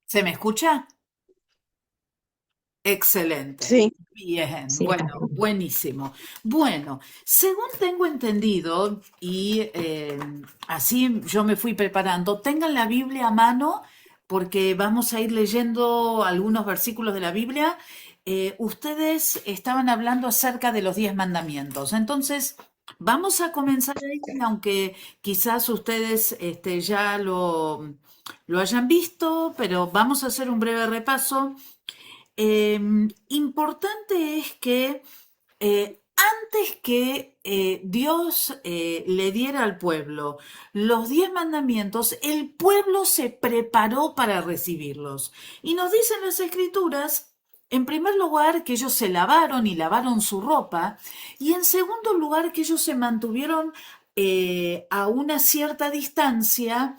¿Se me escucha? Excelente. Sí, Bien, sí, bueno, buenísimo. Bueno, según tengo entendido, y así yo me fui preparando, tengan la Biblia a mano porque vamos a ir leyendo algunos versículos de la Biblia. Ustedes estaban hablando acerca de los 10 mandamientos. Entonces, vamos a comenzar ahí, aunque quizás ustedes ya lo hayan visto, pero vamos a hacer un breve repaso. Importante es que antes que Dios le diera al pueblo los 10 mandamientos, el pueblo se preparó para recibirlos. Y nos dicen las escrituras, en primer lugar, que ellos se lavaron y lavaron su ropa, y en segundo lugar, que ellos se mantuvieron a una cierta distancia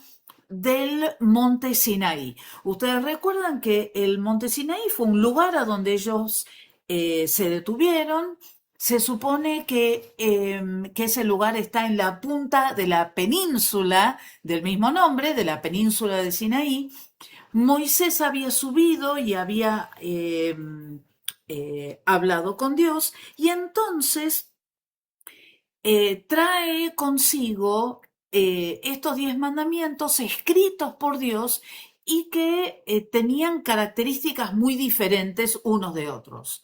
del monte Sinaí. Ustedes recuerdan que el monte Sinaí fue un lugar a donde ellos se detuvieron. Se supone que ese lugar está en la punta de la península del mismo nombre, de la península de Sinaí. Moisés había subido y había hablado con Dios y entonces trae consigo estos 10 mandamientos escritos por Dios y que tenían características muy diferentes unos de otros.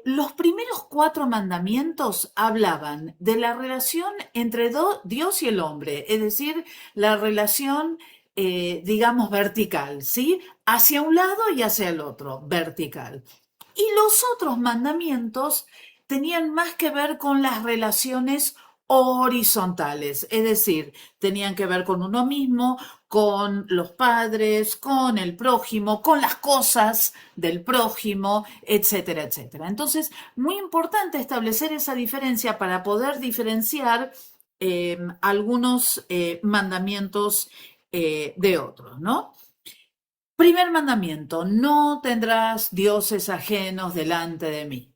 Los primeros 4 mandamientos hablaban de la relación entre Dios y el hombre, es decir, la relación, digamos, vertical, ¿sí? Hacia un lado y hacia el otro, vertical. Y los otros mandamientos tenían más que ver con las relaciones horizontales, es decir, tenían que ver con uno mismo, con los padres, con el prójimo, con las cosas del prójimo, etcétera, etcétera. Entonces, muy importante establecer esa diferencia para poder diferenciar algunos mandamientos de otros, ¿no? Primer mandamiento, no tendrás dioses ajenos delante de mí.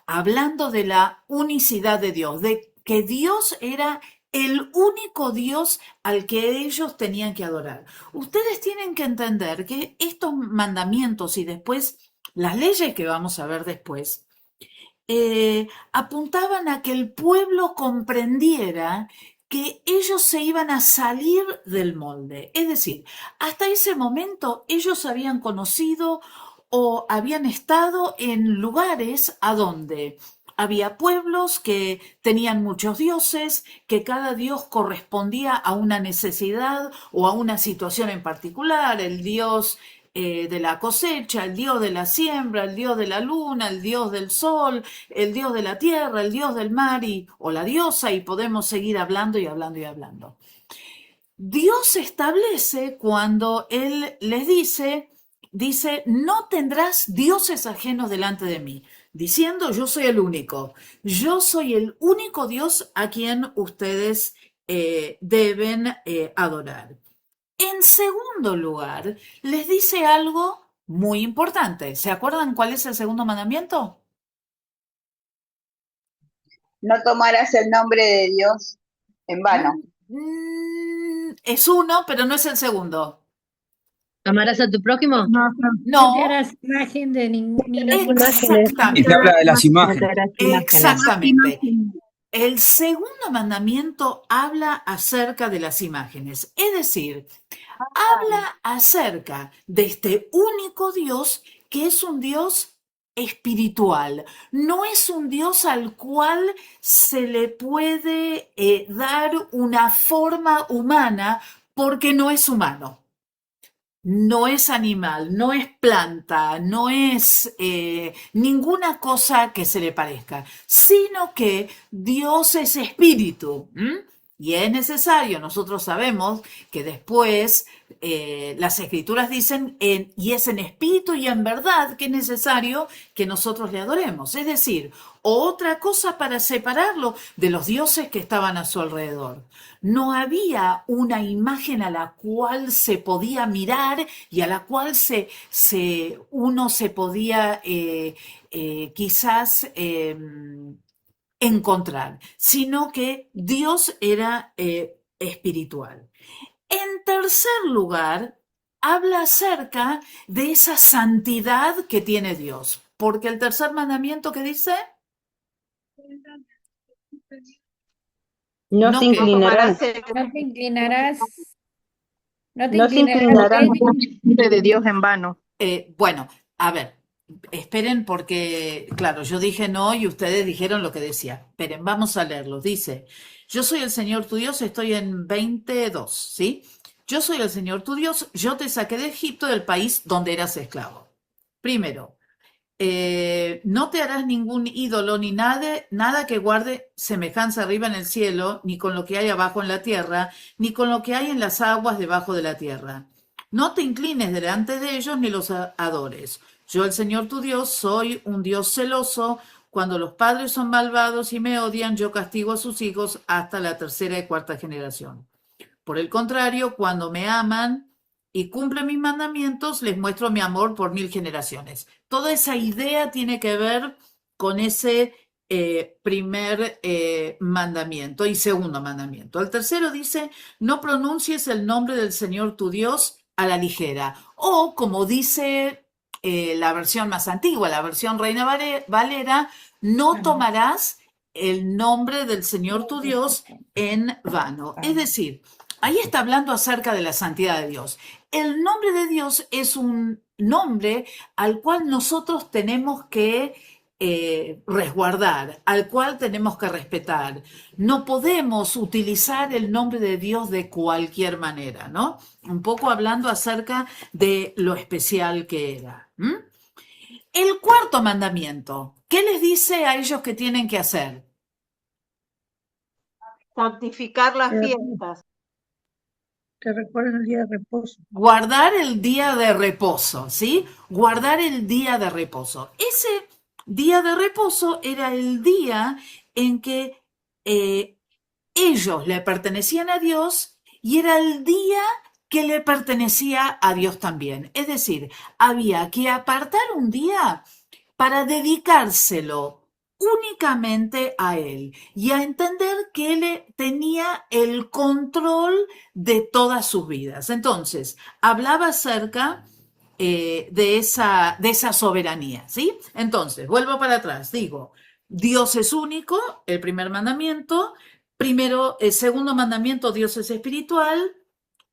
Hablando de la unicidad de Dios, de que Dios era el único Dios al que ellos tenían que adorar. Ustedes tienen que entender que estos mandamientos y después las leyes que vamos a ver después, apuntaban a que el pueblo comprendiera que ellos se iban a salir del molde. Es decir, hasta ese momento ellos habían conocido o habían estado en lugares a donde había pueblos que tenían muchos dioses, que cada dios correspondía a una necesidad o a una situación en particular. El dios de la cosecha, el dios de la siembra, el dios de la luna, el dios del sol, el dios de la tierra, el dios del mar o la diosa, y podemos seguir hablando y hablando y hablando. Dios establece cuando Él les dice, no tendrás dioses ajenos delante de mí, diciendo, yo soy el único, yo soy el único Dios a quien ustedes deben adorar. En segundo lugar, les dice algo muy importante. ¿Se acuerdan cuál es el segundo mandamiento? No tomarás el nombre de Dios en vano. Es uno, pero no es el segundo. ¿Amarás a tu prójimo? No, no te No, harás imagen de ninguna imágenes, Y te exactamente. habla de las no te imágenes. harás imágenes. Exactamente. El segundo mandamiento habla acerca de las imágenes, es decir, habla acerca de este único Dios que es un Dios espiritual. No es un Dios al cual se le puede dar una forma humana porque no es humano. No es animal, no es planta, no es ninguna cosa que se le parezca, sino que Dios es espíritu. Y es necesario, nosotros sabemos que después las escrituras dicen, y es en espíritu y en verdad que es necesario que nosotros le adoremos. Es decir, otra cosa para separarlo de los dioses que estaban a su alrededor. No había una imagen a la cual se podía mirar y a la cual uno se podía quizás encontrar, sino que Dios era espiritual. En tercer lugar, habla acerca de esa santidad que tiene Dios. Porque el tercer mandamiento que dice, No no se que inclinarán, No te inclinarás, no te no se inclinarás inclinarán delante delante de Dios en vano. bueno, a ver, esperen porque, claro, yo dije no y ustedes dijeron lo que decía. Esperen, vamos a leerlo. Dice, yo soy el Señor tu Dios, estoy en 22, ¿sí? Yo soy el Señor tu Dios, yo te saqué de Egipto, del país donde eras esclavo. Primero, no te harás ningún ídolo ni nada que guarde semejanza arriba en el cielo, ni con lo que hay abajo en la tierra, ni con lo que hay en las aguas debajo de la tierra. No te inclines delante de ellos ni los adores. Yo, el Señor tu Dios, soy un Dios celoso. Cuando los padres son malvados y me odian, yo castigo a sus hijos hasta la tercera y cuarta generación. Por el contrario, cuando me aman y cumplen mis mandamientos, les muestro mi amor por 1000 generaciones. Toda esa idea tiene que ver con ese primer mandamiento y segundo mandamiento. El tercero dice, no pronuncies el nombre del Señor tu Dios a la ligera. O como dice la versión más antigua, la versión Reina Valera, no tomarás el nombre del Señor tu Dios en vano. Es decir, ahí está hablando acerca de la santidad de Dios. El nombre de Dios es un nombre al cual nosotros tenemos que resguardar, al cual tenemos que respetar. No podemos utilizar el nombre de Dios de cualquier manera, ¿no? Un poco hablando acerca de lo especial que era. El cuarto mandamiento, ¿qué les dice a ellos que tienen que hacer? Santificar las fiestas. que recuerden el día de reposo. Guardar el día de reposo, ¿sí? Guardar el día de reposo. Ese día de reposo era el día en que ellos le pertenecían a Dios y era el día que le pertenecía a Dios también. Es decir, había que apartar un día para dedicárselo únicamente a él y a entender que él tenía el control de todas sus vidas. Entonces, hablaba acerca de esa soberanía, ¿sí? Entonces, vuelvo para atrás, digo, Dios es único, el primer mandamiento, primero, el segundo mandamiento, Dios es espiritual,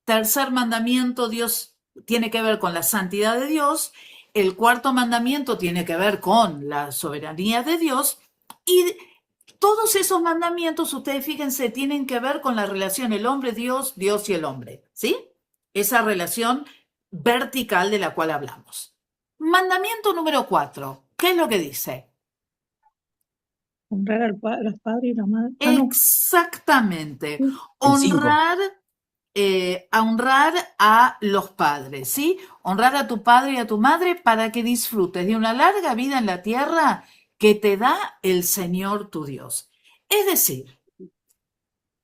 tercer mandamiento, Dios tiene que ver con la santidad de Dios, el cuarto mandamiento tiene que ver con la soberanía de Dios y todos esos mandamientos, ustedes fíjense, tienen que ver con la relación el hombre-Dios, Dios y el hombre, ¿sí? Esa relación vertical de la cual hablamos. Mandamiento número 4, ¿qué es lo que dice? Honrar a los padres y la madre. Exactamente, honrar a los padres, ¿sí? Honrar a tu padre y a tu madre para que disfrutes de una larga vida en la tierra que te da el Señor tu Dios. Es decir,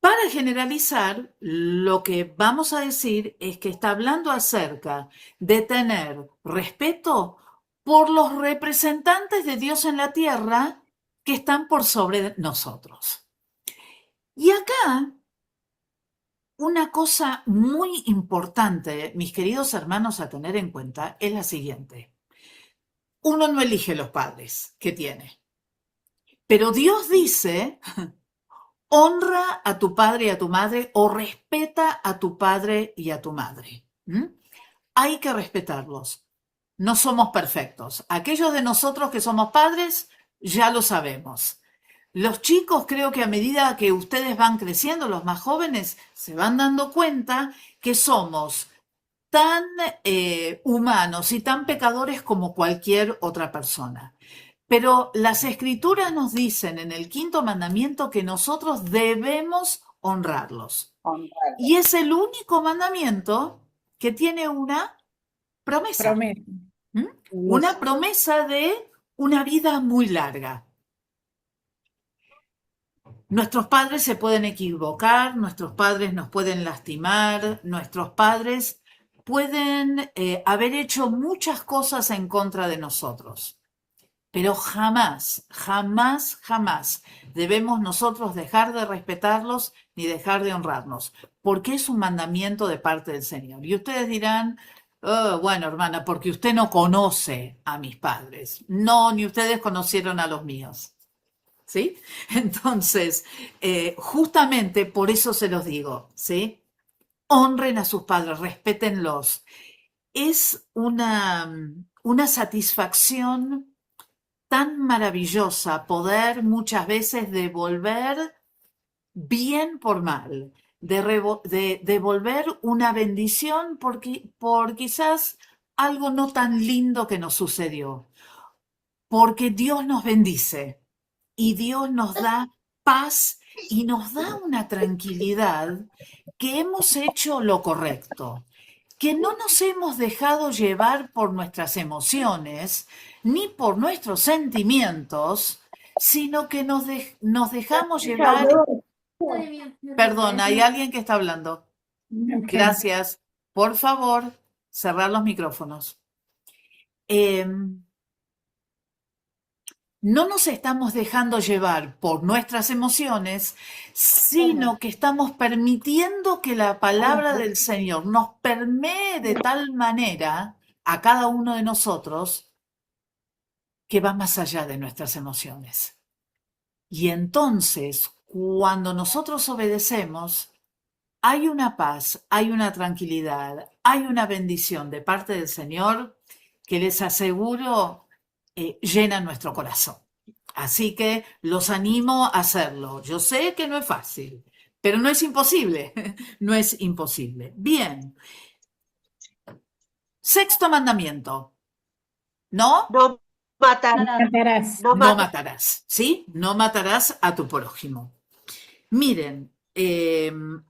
para generalizar, lo que vamos a decir es que está hablando acerca de tener respeto por los representantes de Dios en la tierra que están por sobre nosotros. Y acá una cosa muy importante, mis queridos hermanos, a tener en cuenta es la siguiente. Uno no elige los padres que tiene, pero Dios dice, honra a tu padre y a tu madre o respeta a tu padre y a tu madre. Hay que respetarlos. No somos perfectos. Aquellos de nosotros que somos padres, ya lo sabemos. Los chicos, creo que a medida que ustedes van creciendo, los más jóvenes, se van dando cuenta que somos tan humanos y tan pecadores como cualquier otra persona. Pero las escrituras nos dicen en el quinto mandamiento que nosotros debemos honrarlos. Y es el único mandamiento que tiene una promesa. Una promesa de una vida muy larga. Nuestros padres se pueden equivocar, nuestros padres nos pueden lastimar, nuestros padres pueden haber hecho muchas cosas en contra de nosotros. Pero jamás, jamás, jamás debemos nosotros dejar de respetarlos ni dejar de honrarnos, porque es un mandamiento de parte del Señor. Y ustedes dirán, Bueno, hermana, porque usted no conoce a mis padres. No, ni ustedes conocieron a los míos. ¿Sí? Entonces, justamente por eso se los digo, ¿sí? Honren a sus padres, respétenlos. Es una satisfacción tan maravillosa poder muchas veces devolver bien por mal, de devolver una bendición por quizás algo no tan lindo que nos sucedió, porque Dios nos bendice y Dios nos da paz y nos da una tranquilidad que hemos hecho lo correcto, que no nos hemos dejado llevar por nuestras emociones ni por nuestros sentimientos, sino que nos dejamos llevar. Perdón, hay alguien que está hablando. Ok. Gracias. Por favor, cerrar los micrófonos. No nos estamos dejando llevar por nuestras emociones, sino que estamos permitiendo que la palabra del Señor nos permee de tal manera a cada uno de nosotros que va más allá de nuestras emociones. Y entonces, cuando nosotros obedecemos, hay una paz, hay una tranquilidad, hay una bendición de parte del Señor que les aseguro llena nuestro corazón. Así que los animo a hacerlo. Yo sé que no es fácil, pero no es imposible. No es imposible. Bien. Sexto mandamiento. ¿No? No matarás. Matarás. No No matarás. matarás. ¿Sí? No matarás a tu prójimo. Miren,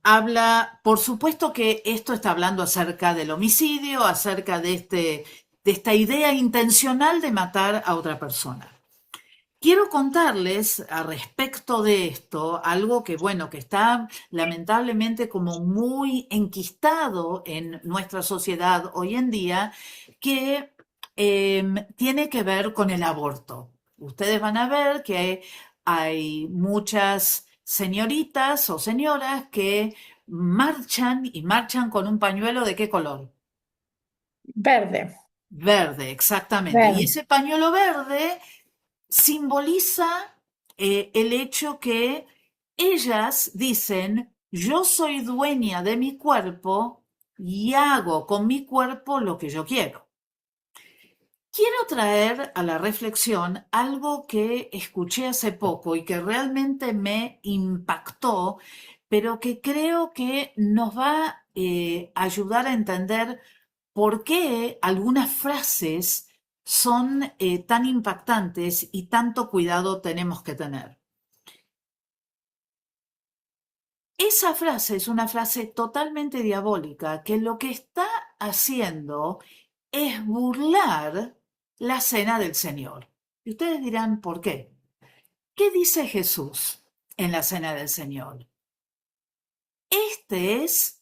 habla, por supuesto que esto está hablando acerca del homicidio, acerca de esta idea intencional de matar a otra persona. Quiero contarles a respecto de esto algo que, bueno, que está lamentablemente como muy enquistado en nuestra sociedad hoy en día, que tiene que ver con el aborto. Ustedes van a ver que hay muchas señoritas o señoras que marchan y marchan con un pañuelo ¿de qué color? Verde. Verde, exactamente. Y Verde. ese pañuelo verde simboliza el hecho que ellas dicen, yo soy dueña de mi cuerpo y hago con mi cuerpo lo que yo quiero. Quiero traer a la reflexión algo que escuché hace poco y que realmente me impactó, pero que creo que nos va a ayudar a entender por qué algunas frases son tan impactantes y tanto cuidado tenemos que tener. Esa frase es una frase totalmente diabólica que lo que está haciendo es burlar la cena del Señor. Y ustedes dirán, ¿por qué? ¿Qué dice Jesús en la cena del Señor? Este es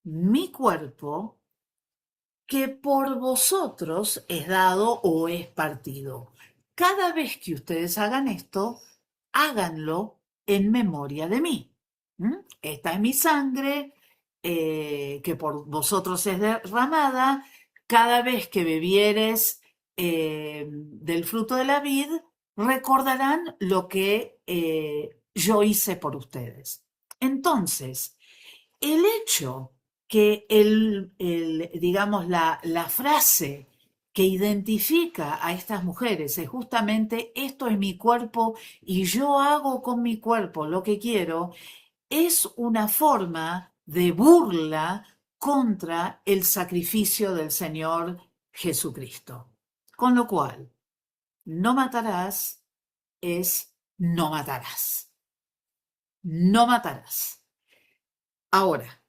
mi cuerpo que por vosotros es dado o es partido. Cada vez que ustedes hagan esto, háganlo en memoria de mí. Esta es mi sangre que por vosotros es derramada. Cada vez que bebieres del fruto de la vid, recordarán lo que yo hice por ustedes. Entonces, el hecho que digamos, la frase que identifica a estas mujeres es justamente esto es mi cuerpo y yo hago con mi cuerpo lo que quiero, es una forma de burla contra el sacrificio del Señor Jesucristo. Con lo cual, no matarás es no matarás. No matarás. Ahora,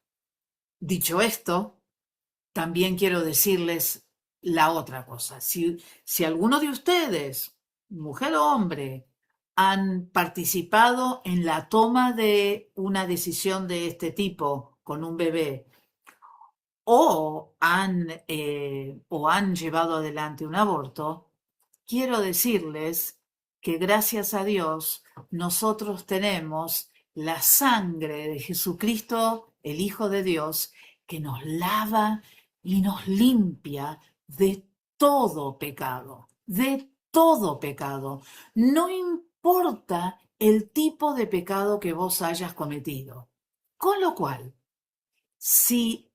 dicho esto, también quiero decirles la otra cosa. Si alguno de ustedes, mujer o hombre, han participado en la toma de una decisión de este tipo con un bebé o han llevado adelante un aborto, quiero decirles que gracias a Dios nosotros tenemos la sangre de Jesucristo, el Hijo de Dios, que nos lava y nos limpia de todo pecado, de todo pecado. No importa el tipo de pecado que vos hayas cometido. Con lo cual, si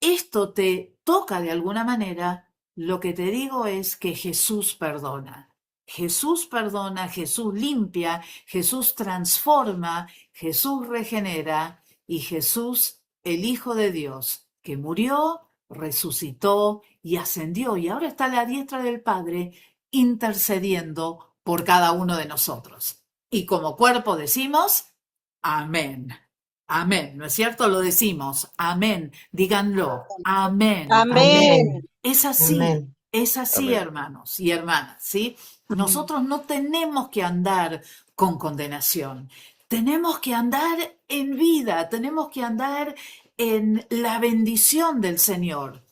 esto te toca de alguna manera, lo que te digo es que Jesús perdona. Jesús perdona, Jesús limpia, Jesús transforma, Jesús regenera y Jesús, el Hijo de Dios, que murió, resucitó y ascendió y ahora está a la diestra del Padre intercediendo por cada uno de nosotros. Y como cuerpo decimos, amén. Amén, ¿no es cierto? Lo decimos, amén, díganlo, amén, Amén. Es así, Amén. es así, Amén. hermanos y hermanas, ¿sí? Nosotros no tenemos que andar con condenación, tenemos que andar en vida, tenemos que andar en la bendición del Señor.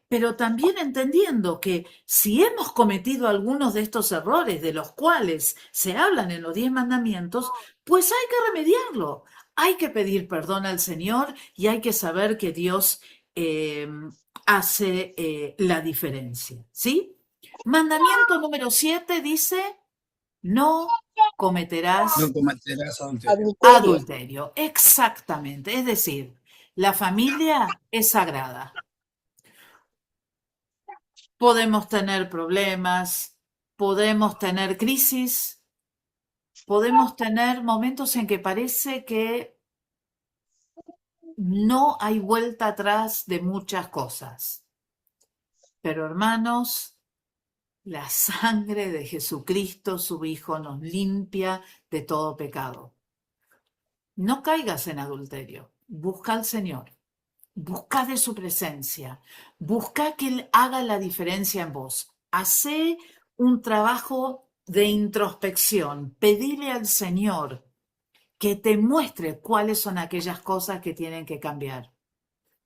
Pero también entendiendo que si hemos cometido algunos de estos errores de los cuales se hablan en los 10 mandamientos, pues hay que remediarlo. Hay que pedir perdón al Señor y hay que saber que Dios hace la diferencia, ¿sí? Mandamiento número 7 dice, no cometerás No cometerás adulterio. Adulterio. adulterio. Exactamente. Es decir, la familia es sagrada. Podemos tener problemas, podemos tener crisis, podemos tener momentos en que parece que no hay vuelta atrás de muchas cosas. Pero hermanos, la sangre de Jesucristo, su Hijo, nos limpia de todo pecado. No caigas en adulterio, busca al Señor. Busca de su presencia, busca que Él haga la diferencia en vos. Hacé un trabajo de introspección, pedile al Señor que te muestre cuáles son aquellas cosas que tienen que cambiar.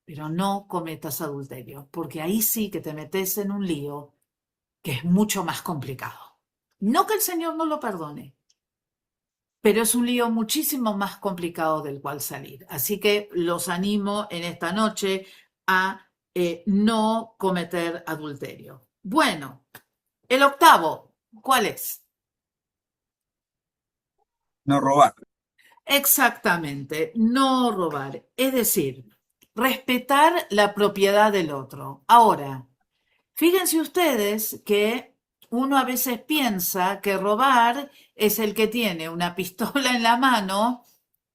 Pero no cometas adulterio, porque ahí sí que te metes en un lío que es mucho más complicado. No que el Señor no lo perdone, pero es un lío muchísimo más complicado del cual salir. Así que los animo en esta noche a no cometer adulterio. Bueno, el octavo, ¿cuál es? No robar. Exactamente, no robar. Es decir, respetar la propiedad del otro. Ahora, fíjense ustedes que uno a veces piensa que robar es el que tiene una pistola en la mano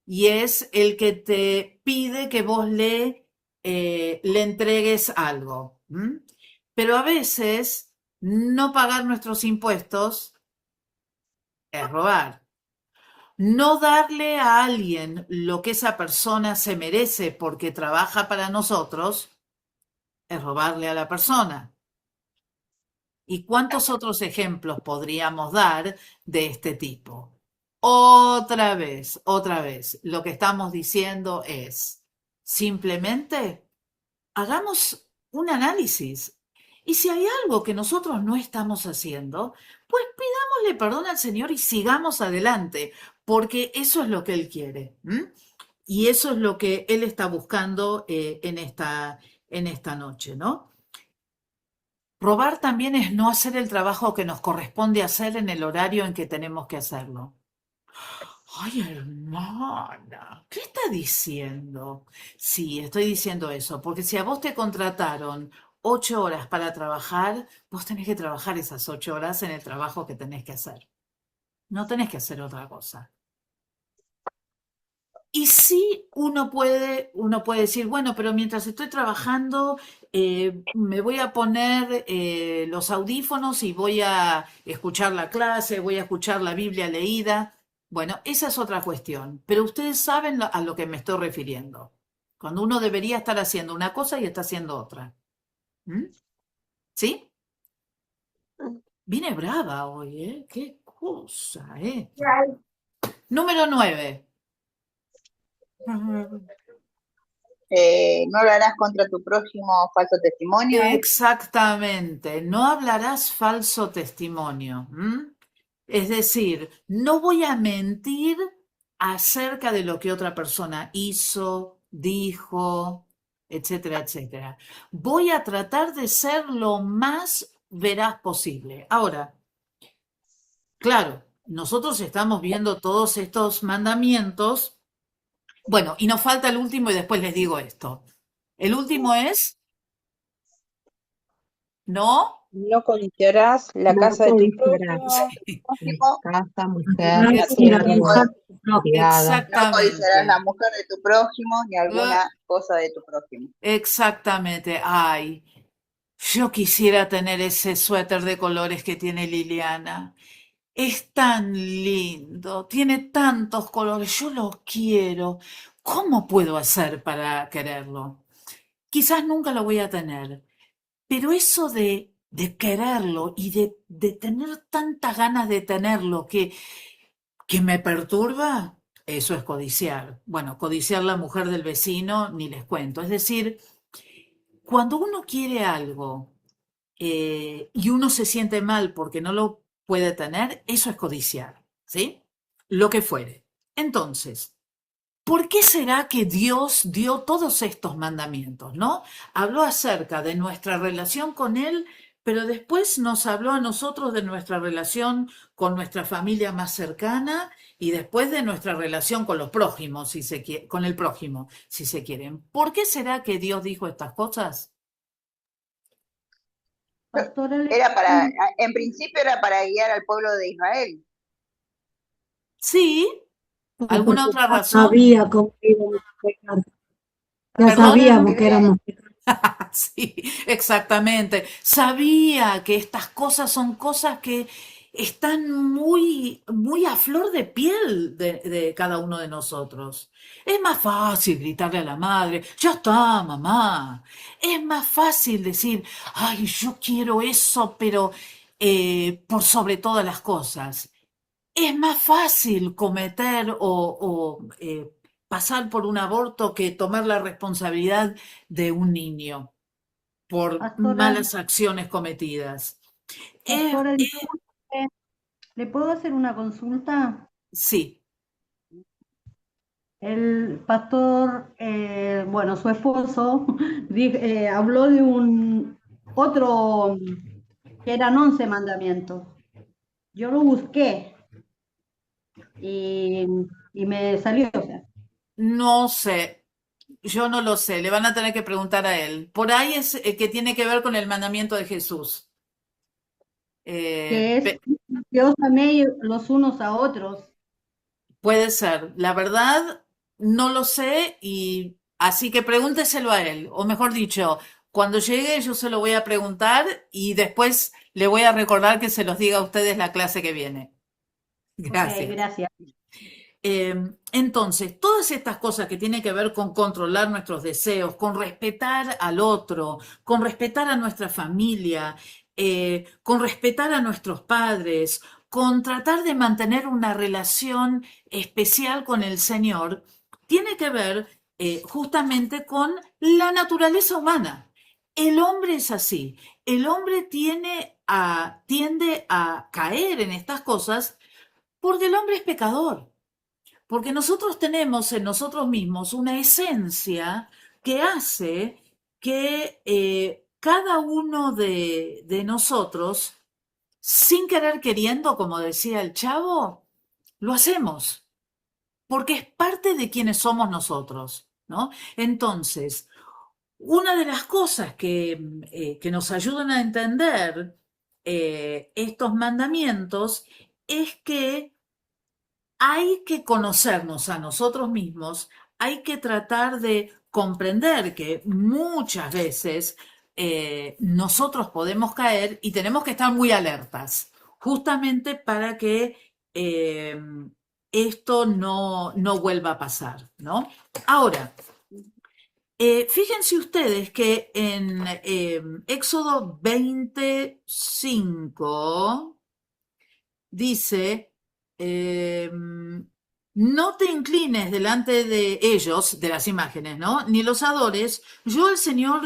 y es el que te pide que vos le entregues algo. ¿M? Pero a veces no pagar nuestros impuestos es robar. No darle a alguien lo que esa persona se merece porque trabaja para nosotros es robarle a la persona. ¿Y cuántos otros ejemplos podríamos dar de este tipo? Otra vez, lo que estamos diciendo es, simplemente hagamos un análisis. Y si hay algo que nosotros no estamos haciendo, pues pidámosle perdón al Señor y sigamos adelante, porque eso es lo que Él quiere. ¿M? Y eso es lo que Él está buscando en esta noche, ¿no? Robar también es no hacer el trabajo que nos corresponde hacer en el horario en que tenemos que hacerlo. Ay, hermana, ¿qué está diciendo? Sí, estoy diciendo eso, porque si a vos te contrataron 8 horas para trabajar, vos tenés que trabajar esas 8 horas en el trabajo que tenés que hacer. No tenés que hacer otra cosa. Y sí, uno puede decir, bueno, pero mientras estoy trabajando, me voy a poner los audífonos y voy a escuchar la clase, voy a escuchar la Biblia leída. Bueno, esa es otra cuestión, pero ustedes saben a lo que me estoy refiriendo. Cuando uno debería estar haciendo una cosa y está haciendo otra. ¿Mm? ¿Sí? Vine brava hoy, ¿eh? Qué cosa, ¿eh? Número 9. No lo harás contra tu prójimo falso testimonio. Exactamente, no hablarás falso testimonio. ¿M? Es decir, no voy a mentir acerca de lo que otra persona hizo, dijo, etcétera, etcétera. Voy a tratar de ser lo más veraz posible. Ahora, claro, nosotros estamos viendo todos estos mandamientos. Bueno, y nos falta el último y después les digo esto. El último es, ¿no? No codiciarás la No casa de tu codiciarás prójimo, Prójimo, casa, mujer, ni a tu ni la enemigo. mujer de tu criada. no codiciarás la Exactamente. mujer de tu prójimo ni alguna cosa de tu prójimo. Exactamente. Ay, yo quisiera tener ese suéter de colores que tiene Liliana. Es tan lindo, tiene tantos colores, yo lo quiero. ¿Cómo puedo hacer para quererlo? Quizás nunca lo voy a tener, pero eso de quererlo y de tener tantas ganas de tenerlo que me perturba, eso es codiciar. Bueno, codiciar la mujer del vecino, ni les cuento. Es decir, cuando uno quiere algo y uno se siente mal porque no lo puede tener, eso es codiciar, ¿sí? Lo que fuere. Entonces, ¿por qué será que Dios dio todos estos mandamientos, no? Habló acerca de nuestra relación con Él, pero después nos habló a nosotros de nuestra relación con nuestra familia más cercana y después de nuestra relación con los prójimos, si se quiere, con el prójimo, si se quieren. ¿Por qué será que Dios dijo estas cosas? Pastora, En principio era para guiar al pueblo de Israel. Sí, ¿alguna Porque otra ya razón? sabía cómo íbamos a pecar. Ya ¿Perdón? sabíamos que éramos pecadores. Sí, exactamente. Sabía que estas cosas son cosas que están muy, muy a flor de piel de cada uno de nosotros. Es más fácil gritarle a la madre, ya está, mamá. Es más fácil decir, ay, yo quiero eso, pero por sobre todas las cosas. Es más fácil cometer o pasar por un aborto que tomar la responsabilidad de un niño por pastora, malas acciones cometidas. pastora, disculpe, ¿le puedo hacer una consulta? Sí, El pastor, bueno, su esposo, habló de un otro que eran 11 mandamientos. Yo lo busqué y, y me salió, o sea, no sé, yo no lo sé, le van a tener que preguntar a él. Por ahí es que tiene que ver con el mandamiento de Jesús. que es Pe- que os améis los unos a otros. Puede ser, la verdad no lo sé y así que pregúnteselo a él, o mejor dicho, cuando llegue yo se lo voy a preguntar y después le voy a recordar que se los diga a ustedes la clase que viene. Ok, Gracias. gracias. Entonces, todas estas cosas que tienen que ver con controlar nuestros deseos, con respetar al otro, con respetar a nuestra familia, con respetar a nuestros padres, con tratar de mantener una relación especial con el Señor, tiene que ver justamente con la naturaleza humana. El hombre es así. El hombre tiende a caer en estas cosas porque el hombre es pecador. Porque nosotros tenemos en nosotros mismos una esencia que hace que cada uno de nosotros, sin querer queriendo, como decía el chavo, lo hacemos, porque es parte de quienes somos nosotros, ¿no? Entonces, una de las cosas que nos ayudan a entender estos mandamientos es que hay que conocernos a nosotros mismos, hay que tratar de comprender que muchas veces nosotros podemos caer y tenemos que estar muy alertas, justamente para que eh, esto no vuelva a pasar, ¿no? Ahora, fíjense ustedes que en Éxodo 25 dice, no te inclines delante de ellos, de las imágenes, ¿no? Ni los adores. Yo, el Señor,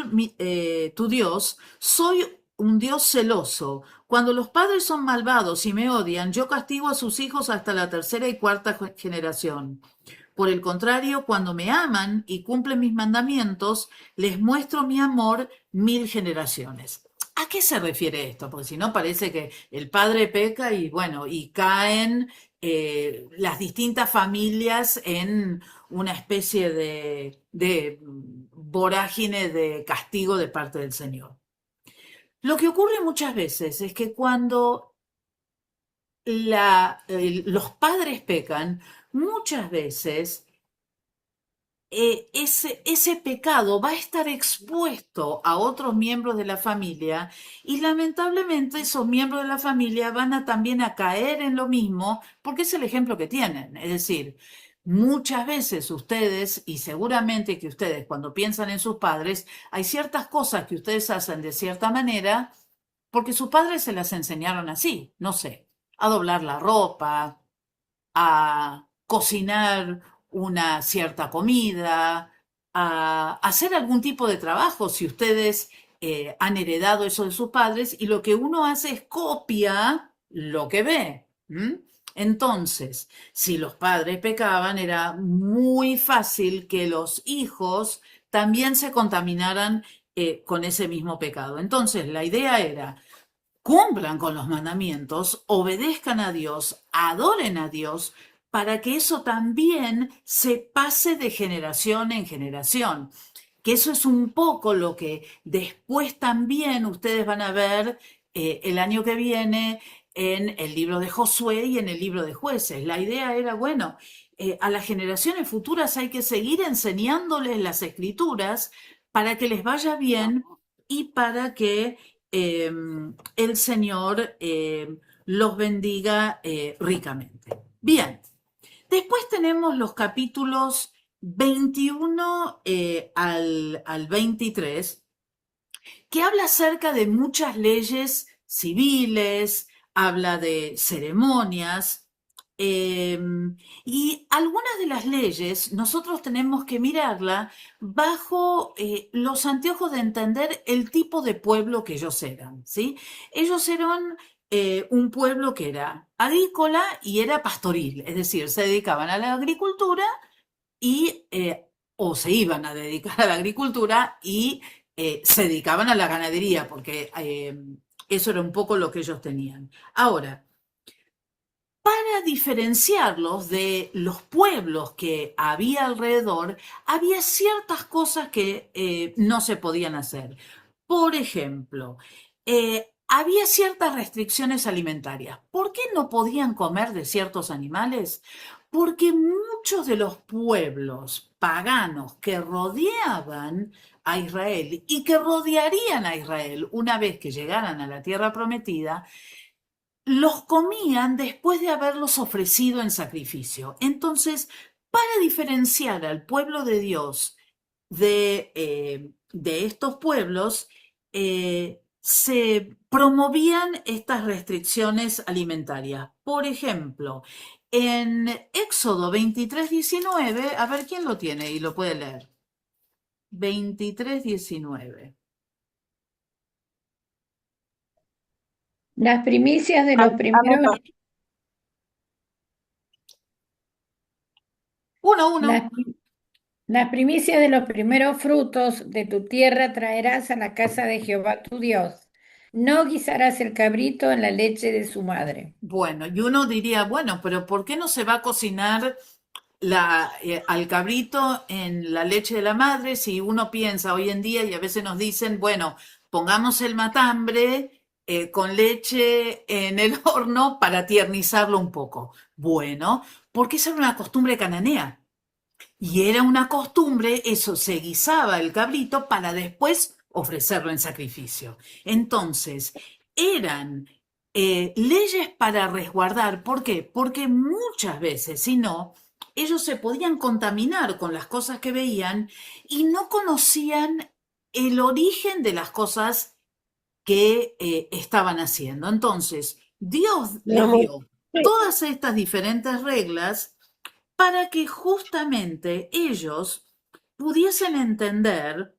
tu Dios, soy un Dios celoso. Cuando los padres son malvados y me odian, yo castigo a sus hijos hasta la tercera y cuarta generación. Por el contrario, cuando me aman y cumplen mis mandamientos, les muestro mi amor 1000 generaciones. ¿A qué se refiere esto? Porque si no parece que el padre peca y bueno, y caen las distintas familias en una especie de vorágine de castigo de parte del Señor. Lo que ocurre muchas veces es que cuando los padres pecan, muchas veces ese pecado va a estar expuesto a otros miembros de la familia y lamentablemente esos miembros de la familia van a también a caer en lo mismo porque es el ejemplo que tienen. Es decir, muchas veces ustedes, y seguramente que ustedes cuando piensan en sus padres, hay ciertas cosas que ustedes hacen de cierta manera porque sus padres se las enseñaron así, no sé, a doblar la ropa, a cocinar una cierta comida, a hacer algún tipo de trabajo si ustedes han heredado eso de sus padres y lo que uno hace es copia lo que ve. Entonces, si los padres pecaban, era muy fácil que los hijos también se contaminaran con ese mismo pecado. Entonces, la idea era cumplan con los mandamientos, obedezcan a Dios, adoren a Dios, para que eso también se pase de generación en generación. Que eso es un poco lo que después también ustedes van a ver el año que viene en el libro de Josué y en el libro de Jueces. La idea era, bueno, a las generaciones futuras hay que seguir enseñándoles las escrituras para que les vaya bien y para que el Señor los bendiga ricamente. Bien, después tenemos los capítulos 21 al 23, que habla acerca de muchas leyes civiles, habla de ceremonias, y algunas de las leyes nosotros tenemos que mirarla bajo los anteojos de entender el tipo de pueblo que ellos eran, ¿sí? Ellos eran un pueblo que era agrícola y era pastoril, es decir, se dedicaban a la agricultura y, o se iban a dedicar a la agricultura y se dedicaban a la ganadería, porque eso era un poco lo que ellos tenían. Ahora, para diferenciarlos de los pueblos que había alrededor, había ciertas cosas que no se podían hacer. Por ejemplo, había ciertas restricciones alimentarias. ¿Por qué no podían comer de ciertos animales? Porque muchos de los pueblos paganos que rodeaban a Israel y que rodearían a Israel una vez que llegaran a la tierra prometida, los comían después de haberlos ofrecido en sacrificio. Entonces, para diferenciar al pueblo de Dios de estos pueblos, se promovían estas restricciones alimentarias. Por ejemplo, en Éxodo 23:19, a ver quién lo tiene y lo puede leer. 23:19. Las primicias de los primeros, Uno. las primicias de los primeros frutos de tu tierra traerás a la casa de Jehová tu Dios. No guisarás el cabrito en la leche de su madre. Bueno, y uno diría, bueno, pero ¿por qué no se va a cocinar al cabrito en la leche de la madre? Si uno piensa hoy en día y a veces nos dicen, bueno, pongamos el matambre con leche en el horno para tiernizarlo un poco. Bueno, porque esa era una costumbre cananea. Y era una costumbre, eso, se guisaba el cabrito para después ofrecerlo en sacrificio. Entonces, eran leyes para resguardar. ¿Por qué? Porque muchas veces, si no, ellos se podían contaminar con las cosas que veían y no conocían el origen de las cosas que estaban haciendo. Entonces, Dios les dio todas estas diferentes reglas para que justamente ellos pudiesen entender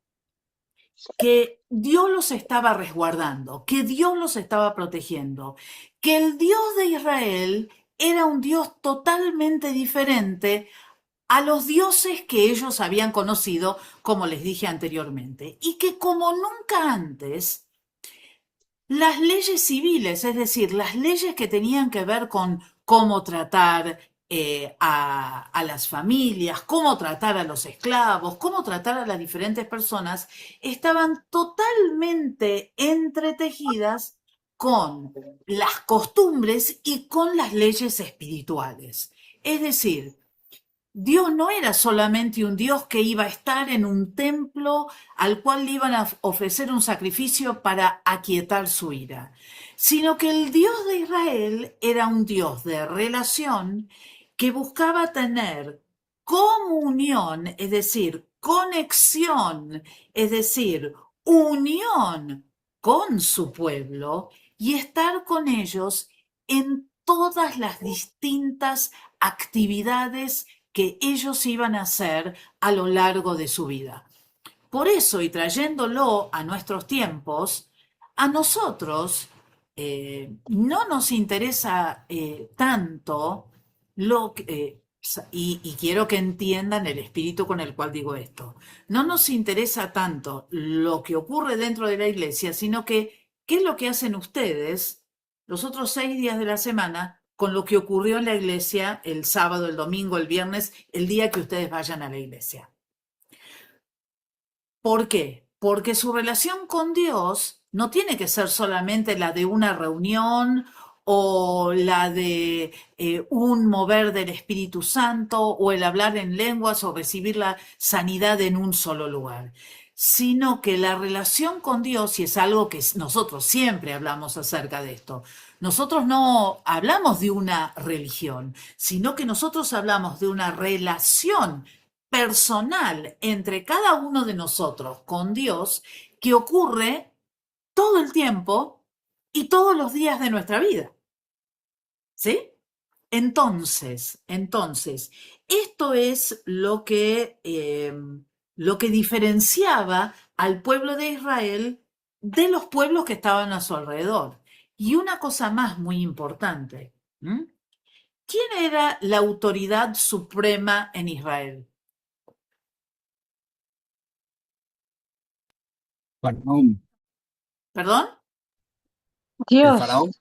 que Dios los estaba resguardando, que Dios los estaba protegiendo, que el Dios de Israel era un Dios totalmente diferente a los dioses que ellos habían conocido, como les dije anteriormente, y que como nunca antes, las leyes civiles, es decir, las leyes que tenían que ver con cómo tratar a las familias, cómo tratar a los esclavos, cómo tratar a las diferentes personas, estaban totalmente entretejidas con las costumbres y con las leyes espirituales. Es decir, Dios no era solamente un Dios que iba a estar en un templo al cual le iban a ofrecer un sacrificio para aquietar su ira, sino que el Dios de Israel era un Dios de relación que buscaba tener comunión, es decir, conexión, es decir, unión con su pueblo y estar con ellos en todas las distintas actividades que ellos iban a hacer a lo largo de su vida. Por eso, y trayéndolo a nuestros tiempos, a nosotros no nos interesa tanto lo que, y quiero que entiendan el espíritu con el cual digo esto, no nos interesa tanto lo que ocurre dentro de la iglesia, sino que qué es lo que hacen ustedes los otros 6 días de la semana con lo que ocurrió en la iglesia el sábado, el domingo, el viernes, el día que ustedes vayan a la iglesia. ¿Por qué? Porque su relación con Dios no tiene que ser solamente la de una reunión o la de un mover del Espíritu Santo o el hablar en lenguas o recibir la sanidad en un solo lugar, sino que la relación con Dios, y es algo que nosotros siempre hablamos acerca de esto, nosotros no hablamos de una religión, sino que nosotros hablamos de una relación personal entre cada uno de nosotros con Dios que ocurre todo el tiempo y todos los días de nuestra vida. ¿Sí? Entonces, esto es lo que diferenciaba al pueblo de Israel de los pueblos que estaban a su alrededor. Y una cosa más muy importante. ¿Quién era la autoridad suprema en Israel? Faraón. ¿Perdón? El Dios, faraón.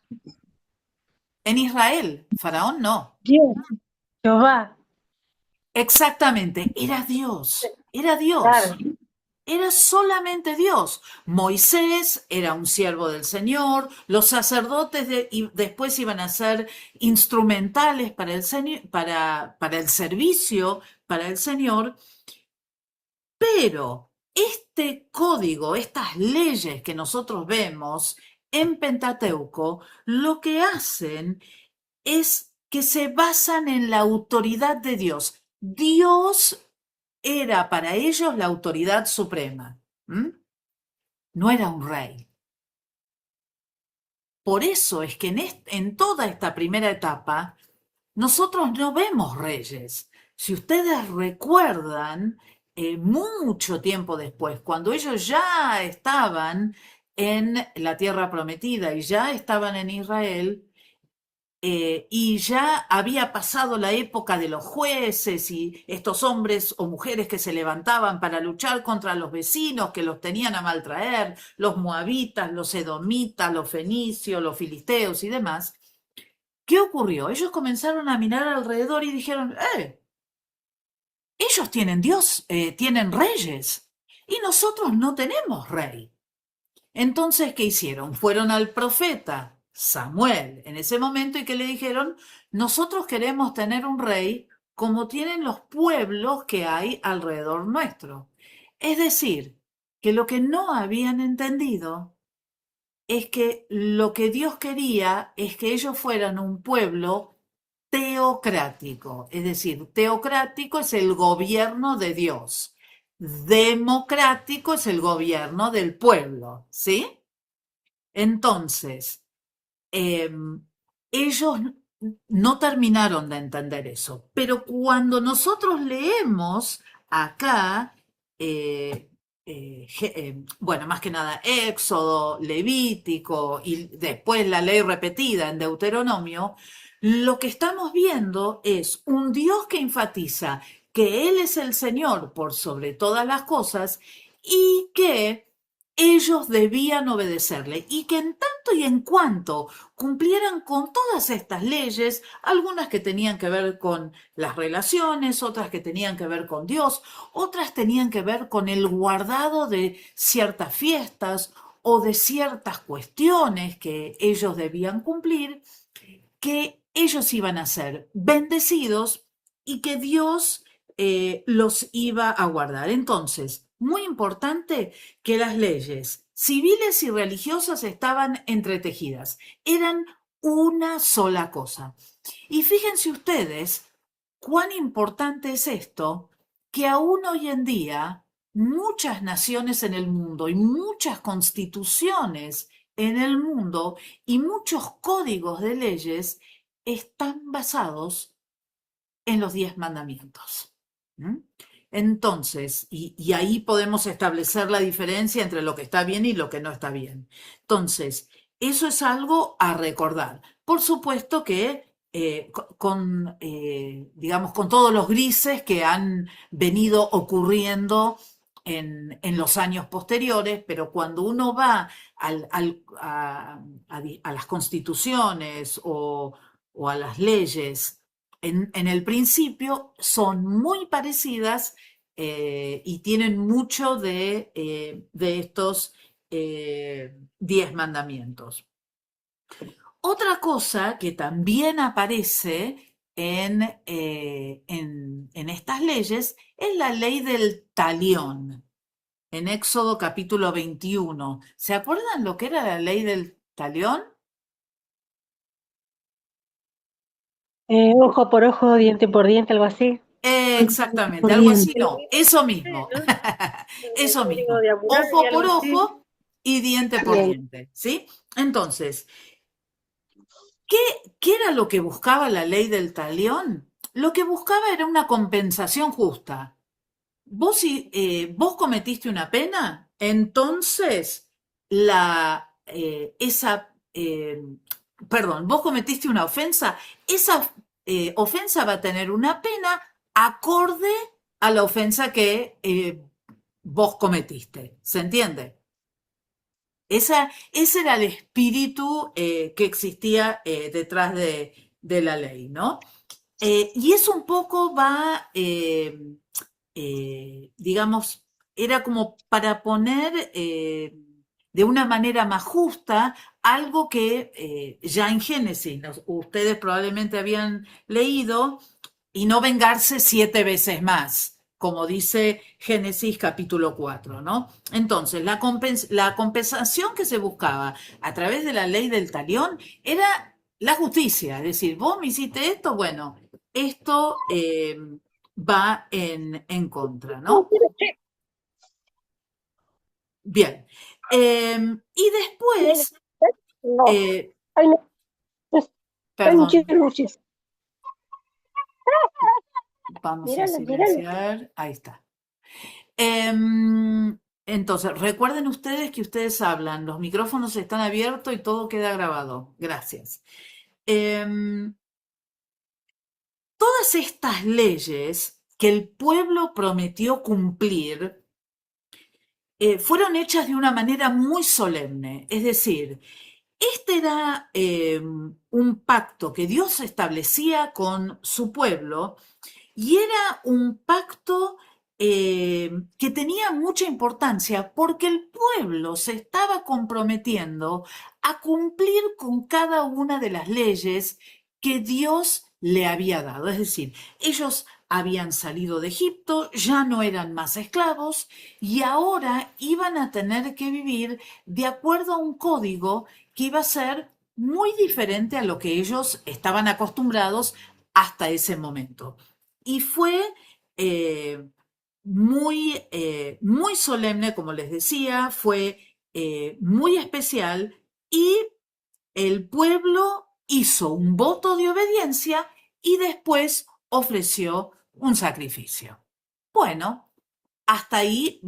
En Israel. Faraón no. Dios, Jehová, Exactamente. Era Dios. Era Dios. claro. Era solamente Dios. Moisés era un siervo del Señor, los sacerdotes y después iban a ser instrumentales para el, para el servicio para el Señor, pero este código, estas leyes que nosotros vemos en Pentateuco, lo que hacen es que se basan en la autoridad de Dios. Dios era para ellos la autoridad suprema. No era un rey. Por eso es que en toda esta primera etapa nosotros no vemos reyes. Si ustedes recuerdan, mucho tiempo después, cuando ellos ya estaban en la tierra prometida y ya estaban en Israel, y ya había pasado la época de los jueces y estos hombres o mujeres que se levantaban para luchar contra los vecinos que los tenían a maltraer, los moabitas, los edomitas, los fenicios, los filisteos y demás. ¿Qué ocurrió? Ellos comenzaron a mirar alrededor y dijeron, ellos tienen Dios, tienen reyes, y nosotros no tenemos rey. Entonces, ¿qué hicieron? Fueron al profeta Samuel en ese momento y que le dijeron, nosotros queremos tener un rey como tienen los pueblos que hay alrededor nuestro. Es decir, que lo que no habían entendido es que lo que Dios quería es que ellos fueran un pueblo teocrático. Es decir, teocrático es el gobierno de Dios. Democrático es el gobierno del pueblo, ¿sí? Entonces, ellos no terminaron de entender eso, pero cuando nosotros leemos acá, bueno, más que nada Éxodo, Levítico y después la ley repetida en Deuteronomio, lo que estamos viendo es un Dios que enfatiza que Él es el Señor por sobre todas las cosas y que ellos debían obedecerle y que en tanto y en cuanto cumplieran con todas estas leyes, algunas que tenían que ver con las relaciones, otras que tenían que ver con Dios, otras tenían que ver con el guardado de ciertas fiestas o de ciertas cuestiones que ellos debían cumplir, que ellos iban a ser bendecidos y que Dios los iba a guardar. Entonces, muy importante que las leyes civiles y religiosas estaban entretejidas, eran una sola cosa. Y fíjense ustedes cuán importante es esto, que aún hoy en día muchas naciones en el mundo y muchas constituciones en el mundo y muchos códigos de leyes están basados en los 10 mandamientos. ¿Mm? Entonces, y ahí podemos establecer la diferencia entre lo que está bien y lo que no está bien. Entonces, eso es algo a recordar. Por supuesto que digamos, con todos los grises que han venido ocurriendo en los años posteriores, pero cuando uno va a las constituciones o a las leyes en el principio, son muy parecidas y tienen mucho de estos 10 mandamientos. Otra cosa que también aparece en estas leyes es la ley del talión, en Éxodo capítulo 21. ¿Se acuerdan lo que era la ley del talión? Ojo por ojo, diente por diente, algo así. Exactamente, Por algo diente. así, no, eso mismo, eso mismo, De apurar ojo y por algo así. ojo y diente por Bien. diente, ¿sí? Entonces, ¿qué era lo que buscaba la ley del talión? Lo que buscaba era una compensación justa. Vos cometiste una pena, entonces vos cometiste una ofensa, esa ofensa va a tener una pena acorde a la ofensa que vos cometiste. ¿Se entiende? Ese era el espíritu que existía detrás de la ley, ¿no? Y eso un poco va, digamos, era como para poner de una manera más justa algo que ya en Génesis ustedes probablemente habían leído, y no vengarse 7 veces más, como dice Génesis capítulo 4, ¿no? Entonces, la compensación que se buscaba a través de la ley del talión era la justicia, es decir, vos me hiciste esto, bueno, esto va en contra, ¿no? Bien. Y después, No. eh, Ay, no. Ay, perdón, muchísimas luces. vamos a Míralo, míralo. silenciar, ahí está. Entonces, recuerden ustedes que ustedes hablan, los micrófonos están abiertos y todo queda grabado. Gracias. Todas estas leyes que el pueblo prometió cumplir fueron hechas de una manera muy solemne. Es decir, este era un pacto que Dios establecía con su pueblo y era un pacto que tenía mucha importancia porque el pueblo se estaba comprometiendo a cumplir con cada una de las leyes que Dios le había dado. Es decir, ellos habían salido de Egipto, ya no eran más esclavos y ahora iban a tener que vivir de acuerdo a un código que iba a ser muy diferente a lo que ellos estaban acostumbrados hasta ese momento. Y fue muy solemne, como les decía, fue muy especial y el pueblo hizo un voto de obediencia y después ofreció un sacrificio. Bueno, hasta ahí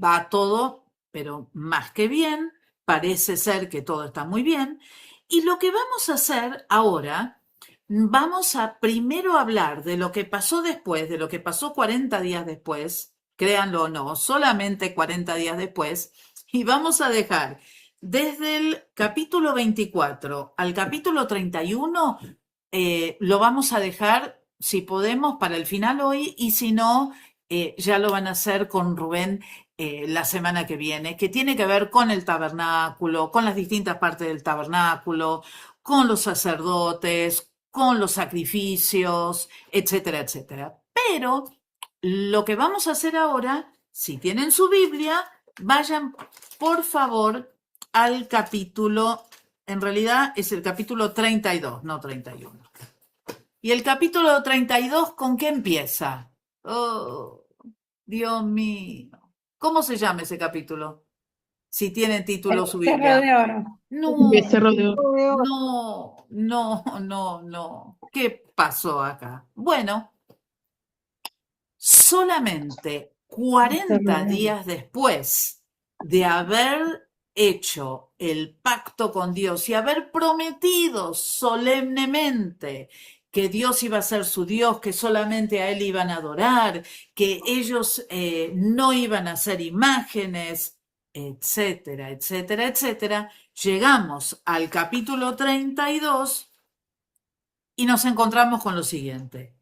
va todo, pero más que bien, parece ser que todo está muy bien. Y lo que vamos a hacer ahora, Vamos a primero hablar de lo que pasó después, de lo que pasó 40 días después, créanlo o no, solamente 40 días después, y vamos a dejar desde el capítulo 24 al capítulo 31, lo vamos a dejar, si podemos, para el final hoy, y si no, ya lo van a hacer con Rubén la semana que viene, que tiene que ver con el tabernáculo, con las distintas partes del tabernáculo, con los sacerdotes, con los sacrificios, etcétera, etcétera. Pero lo que vamos a hacer ahora, si tienen su Biblia, vayan por favor al capítulo, en realidad es el capítulo 32, no 31. Y el capítulo 32, ¿con qué empieza? Oh, Dios mío. ¿Cómo se llama ese capítulo? Si tiene título su Cerro Biblia. de Oro. No, Cerro de Oro. no. ¿Qué pasó acá? Bueno, solamente 40 días después de haber hecho el pacto con Dios y haber prometido solemnemente que Dios iba a ser su Dios, que solamente a Él iban a adorar, que ellos no iban a hacer imágenes, etcétera, etcétera, etcétera, llegamos al capítulo 32 y nos encontramos con lo siguiente.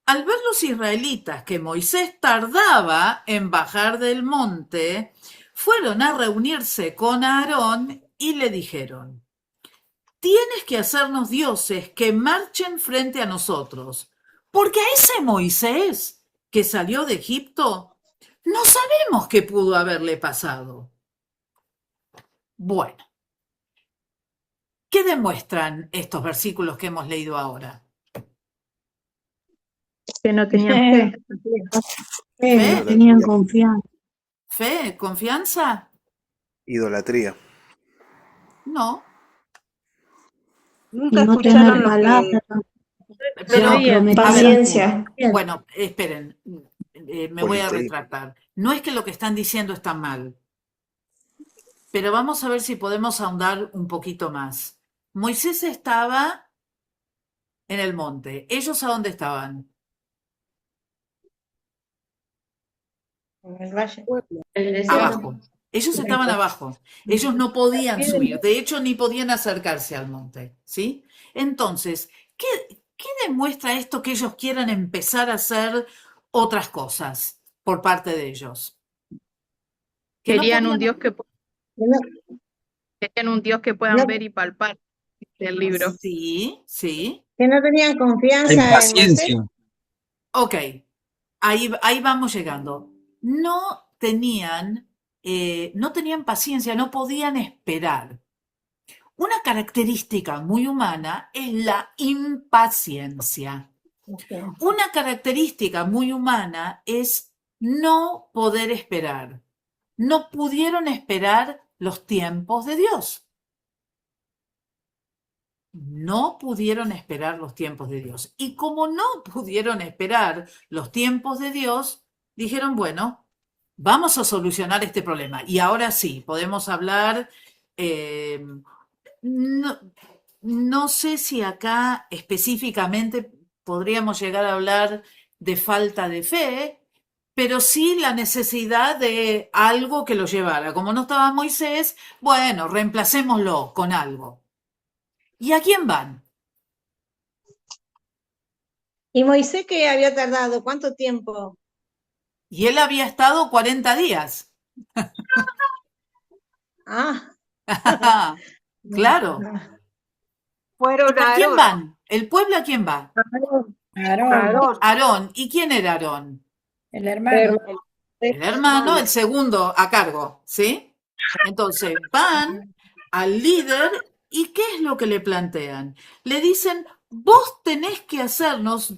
Al ver los israelitas que Moisés tardaba en bajar del monte, fueron a reunirse con Aarón y le dijeron: tienes que hacernos dioses que marchen frente a nosotros, porque a ese Moisés que salió de Egipto no sabemos qué pudo haberle pasado. Bueno, ¿qué demuestran estos versículos que hemos leído ahora? Que no tenían fe. ¿Fe? Tenían confianza. ¿Fe? ¿Confianza? Idolatría. No. Y Nunca no escucharon tener lo palabra. Pero, prometieron. Paciencia. bueno, esperen, me voy a retractar. No es que lo que están diciendo está mal, pero vamos a ver si podemos ahondar un poquito más. Moisés estaba en el monte. ¿Ellos a dónde estaban? En el valle. Abajo. Ellos estaban abajo. Ellos no podían subir. De hecho, ni podían acercarse al monte. ¿Sí? Entonces, ¿qué demuestra esto que ellos quieran empezar a hacer otras cosas por parte de ellos? Que no Querían un podían- Dios que querían un Dios que puedan ver y palpar, dice el libro. Sí, sí. Que no tenían La confianza en Moisés. impaciencia. Ok, ahí vamos llegando. No tenían paciencia, no podían esperar. Una característica muy humana es la impaciencia. Una característica muy humana es no poder esperar. No pudieron esperar los tiempos de Dios. No pudieron esperar los tiempos de Dios. Y como no pudieron esperar los tiempos de Dios, dijeron, bueno, vamos a solucionar este problema. Y ahora sí, podemos hablar, no sé si acá específicamente podríamos llegar a hablar de falta de fe, pero sí la necesidad de algo que lo llevara. Como no estaba Moisés, bueno, reemplacémoslo con algo. ¿Y a quién van? ¿Y Moisés que había tardado? ¿Cuánto tiempo? Y él había estado 40 días. Ah, Claro. Fueron ¿A quién Aarón. van? ¿El pueblo a quién va? Aarón, Aarón. ¿Y quién era Aarón? el hermano. El hermano, el segundo a cargo, ¿sí? Entonces van al líder y ¿qué es lo que le plantean? Le dicen, vos tenés que hacernos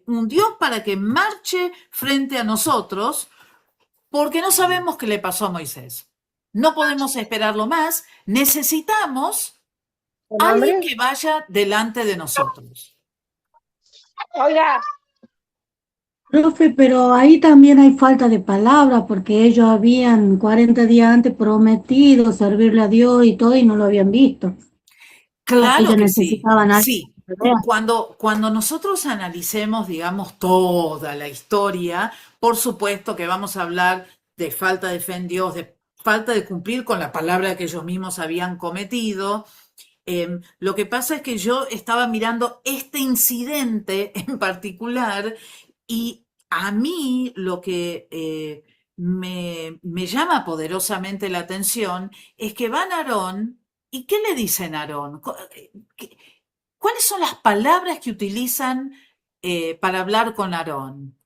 un Dios para que marche frente a nosotros porque no sabemos qué le pasó a Moisés. No podemos esperarlo más, necesitamos alguien que vaya delante de nosotros. Oiga, Profe, pero ahí también hay falta de palabra porque ellos habían 40 días antes prometido servirle a Dios y todo y no lo habían visto. Claro Ellos que sí, necesitaban algo. sí, Cuando nosotros analicemos, digamos, toda la historia, por supuesto que vamos a hablar de falta de fe en Dios, de falta de cumplir con la palabra que ellos mismos habían cometido. Lo que pasa es que yo estaba mirando este incidente en particular y a mí lo que me llama poderosamente la atención es que van a Aarón y ¿qué le dicen a Aarón? ¿Cuáles son las palabras que utilizan para hablar con Aarón?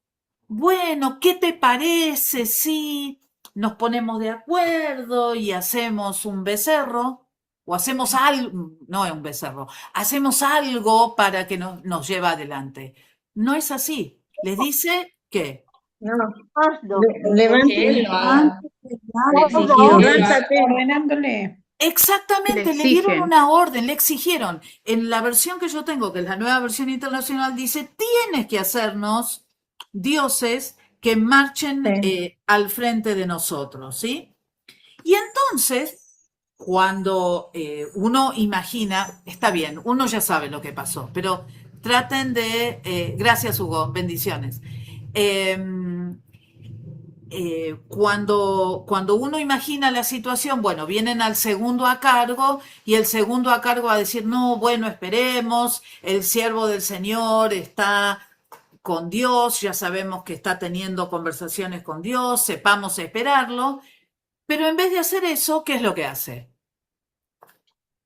Bueno, ¿qué te parece si nos ponemos de acuerdo y hacemos un becerro? O hacemos algo, no es un becerro, hacemos algo para que nos lleve adelante. No es así. Les dice que No, Hazlo. levante, Él lo haga. Le Todo. exigió, levántate. ordenándole. exactamente, Le le dieron exigen. una orden, le exigieron. En la versión que yo tengo, que es la nueva versión internacional, dice, tienes que hacernos dioses que marchen Sí. al frente de nosotros, ¿sí? Y entonces, cuando uno imagina, está bien, uno ya sabe lo que pasó, pero traten de, gracias Hugo, bendiciones. Cuando uno imagina la situación, bueno, vienen al segundo a cargo y el segundo a cargo va a decir, no, bueno, esperemos, el siervo del Señor está con Dios, ya sabemos que está teniendo conversaciones con Dios, sepamos esperarlo, pero en vez de hacer eso, ¿qué es lo que hace?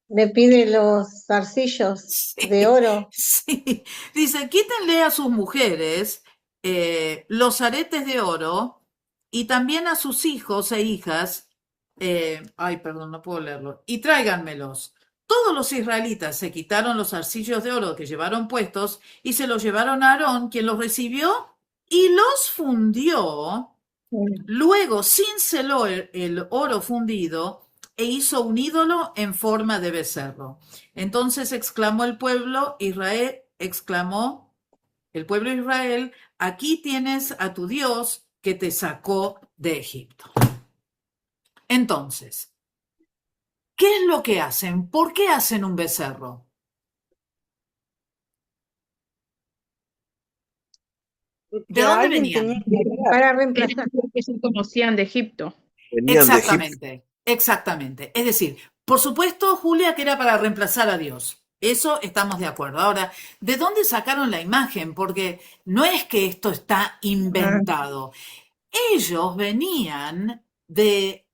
Le pide los zarcillos de Sí, oro. sí. Dice, quítenle a sus mujeres los aretes de oro y también a sus hijos e hijas, ay, perdón, no puedo leerlo, y tráiganmelos. Todos los israelitas se quitaron los zarcillos de oro que llevaron puestos y se los llevaron a Aarón, quien los recibió y los fundió. Luego cinceló el oro fundido e hizo un ídolo en forma de becerro. Entonces exclamó el pueblo Israel, aquí tienes a tu Dios que te sacó de Egipto. Entonces, ¿qué es lo que hacen? ¿Por qué hacen un becerro? ¿De dónde Alguien venían? tenía que hablar. Para Eran reemplazar. los que se conocían de Egipto. Venían de Egipto. Exactamente, exactamente. Es decir, por supuesto, Julia, que era para reemplazar a Dios. Eso estamos de acuerdo. Ahora, ¿de dónde sacaron la imagen? Porque no es que esto está inventado. Ellos venían de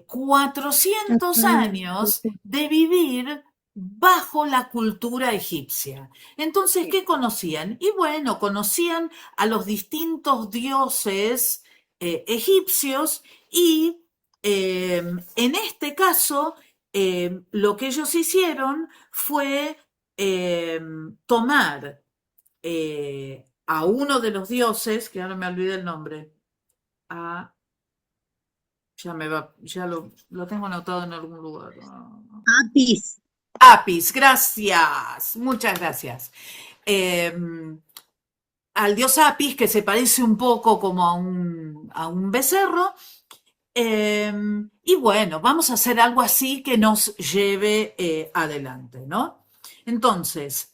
400 años de vivir bajo la cultura egipcia. Entonces, ¿qué conocían? Y bueno, conocían a los distintos dioses egipcios y en este caso, lo que ellos hicieron fue tomar a uno de los dioses, que ahora me olvidé el nombre, ya lo tengo anotado en algún lugar. Apis. Apis, gracias, muchas gracias. Al dios Apis, que se parece un poco como a un becerro, y bueno, vamos a hacer algo así que nos lleve adelante, ¿no? Entonces,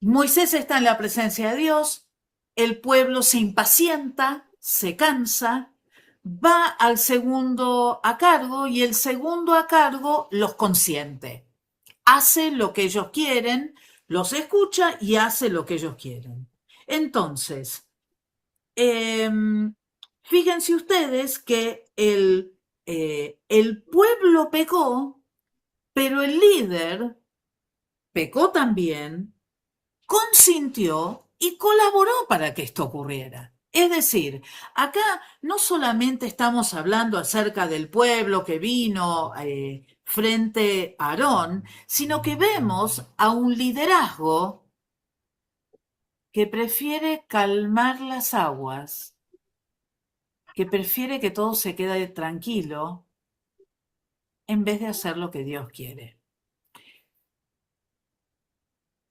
Moisés está en la presencia de Dios, el pueblo se impacienta, se cansa, va al segundo a cargo y el segundo a cargo los consiente. Hace lo que ellos quieren, los escucha y hace lo que ellos quieren. Entonces, fíjense ustedes que el pueblo pecó, pero el líder pecó también, consintió y colaboró para que esto ocurriera. Es decir, acá no solamente estamos hablando acerca del pueblo que vino frente a Aarón, sino que vemos a un liderazgo que prefiere calmar las aguas, que prefiere que todo se quede tranquilo, en vez de hacer lo que Dios quiere.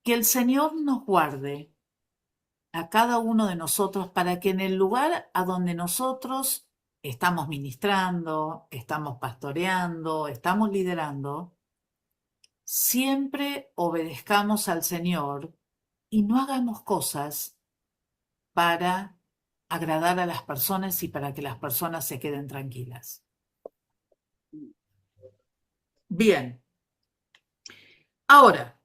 Que el Señor nos guarde a cada uno de nosotros para que en el lugar a donde nosotros estamos ministrando, estamos pastoreando, estamos liderando, siempre obedezcamos al Señor y no hagamos cosas para agradar a las personas y para que las personas se queden tranquilas. Bien. Ahora,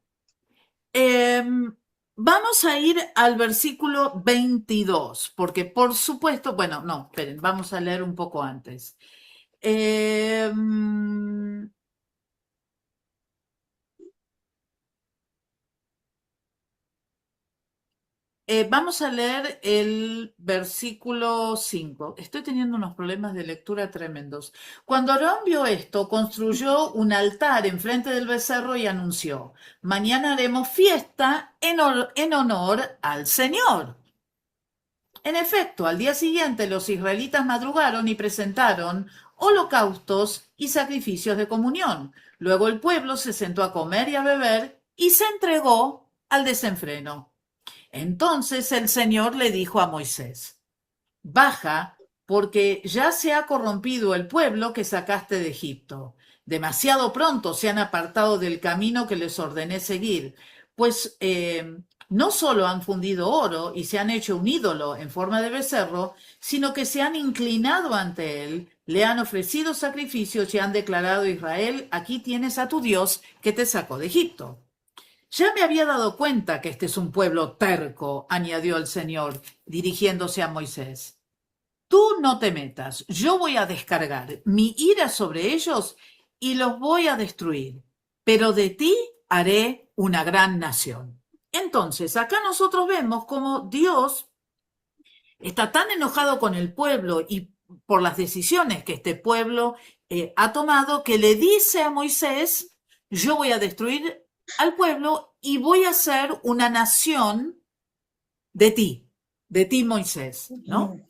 vamos a ir al versículo 22, porque por supuesto, bueno, no, esperen, vamos a leer un poco antes. Vamos a leer el versículo 5. Estoy teniendo unos problemas de lectura tremendos. Cuando Aarón vio esto, construyó un altar enfrente del becerro y anunció: mañana haremos fiesta en honor al Señor. En efecto, al día siguiente los israelitas madrugaron y presentaron holocaustos y sacrificios de comunión. Luego el pueblo se sentó a comer y a beber y se entregó al desenfreno. Entonces el Señor le dijo a Moisés: baja, porque ya se ha corrompido el pueblo que sacaste de Egipto. Demasiado pronto se han apartado del camino que les ordené seguir, pues no solo han fundido oro y se han hecho un ídolo en forma de becerro, sino que se han inclinado ante él, le han ofrecido sacrificios y han declarado a Israel: aquí tienes a tu Dios que te sacó de Egipto. Ya me había dado cuenta que este es un pueblo terco, añadió el Señor, dirigiéndose a Moisés. Tú no te metas, yo voy a descargar mi ira sobre ellos y los voy a destruir, pero de ti haré una gran nación. Entonces, acá nosotros vemos cómo Dios está tan enojado con el pueblo y por las decisiones que este pueblo ha tomado, que le dice a Moisés: yo voy a destruir al pueblo y voy a hacer una nación de ti Moisés, ¿no?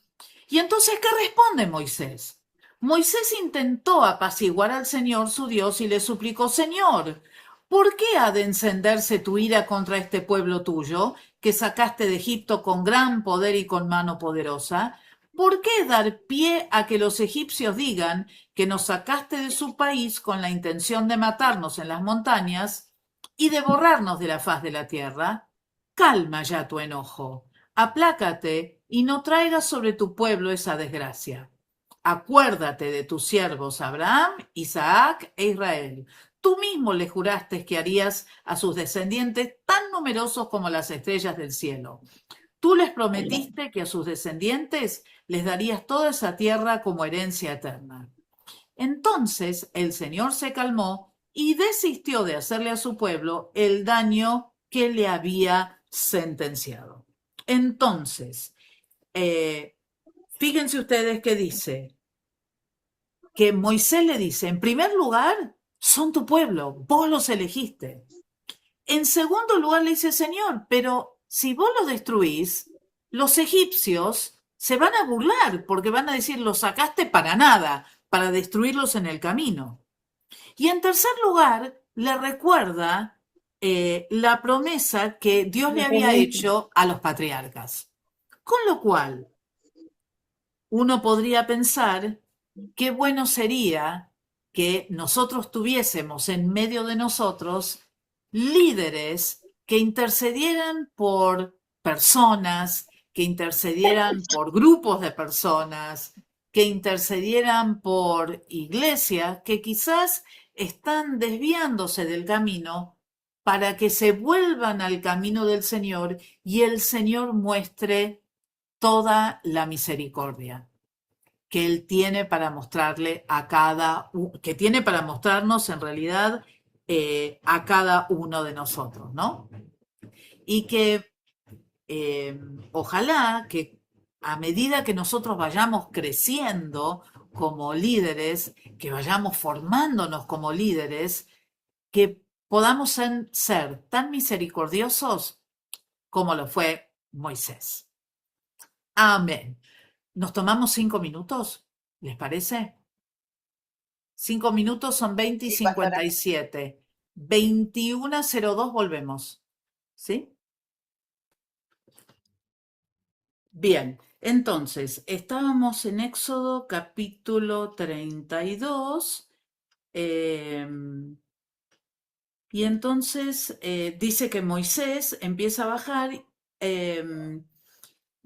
Y entonces, ¿qué responde Moisés? Moisés intentó apaciguar al Señor su Dios y le suplicó: Señor, ¿por qué ha de encenderse tu ira contra este pueblo tuyo, que sacaste de Egipto con gran poder y con mano poderosa? ¿Por qué dar pie a que los egipcios digan que nos sacaste de su país con la intención de matarnos en las montañas y de borrarnos de la faz de la tierra? Calma ya tu enojo, aplácate y no traigas sobre tu pueblo esa desgracia. Acuérdate de tus siervos Abraham, Isaac e Israel. Tú mismo le juraste que harías a sus descendientes tan numerosos como las estrellas del cielo. Tú les prometiste que a sus descendientes les darías toda esa tierra como herencia eterna. Entonces el Señor se calmó y desistió de hacerle a su pueblo el daño que le había sentenciado. Entonces, fíjense ustedes que dice, que Moisés le dice: en primer lugar, son tu pueblo, vos los elegiste. En segundo lugar le dice: Señor, pero si vos los destruís, los egipcios se van a burlar porque van a decir: los sacaste para nada, para destruirlos en el camino. Y en tercer lugar, le recuerda la promesa que Dios le había hecho a los patriarcas. Con lo cual, uno podría pensar: qué bueno sería que nosotros tuviésemos en medio de nosotros líderes que intercedieran por personas, que intercedieran por grupos de personas, que intercedieran por iglesias que quizás están desviándose del camino, para que se vuelvan al camino del Señor y el Señor muestre toda la misericordia que Él tiene para mostrarle a que tiene para mostrarnos en realidad a cada uno de nosotros, ¿no? Y que ojalá que a medida que nosotros vayamos creciendo como líderes, que vayamos formándonos como líderes, que podamos ser tan misericordiosos como lo fue Moisés. Amén. ¿Nos tomamos 5 minutos? ¿Les parece? 5 minutos son 20 y Sí, pastora. 57. 21:02 volvemos. ¿Sí? Bien, entonces, estábamos en Éxodo capítulo 32. Y entonces dice que Moisés empieza a bajar,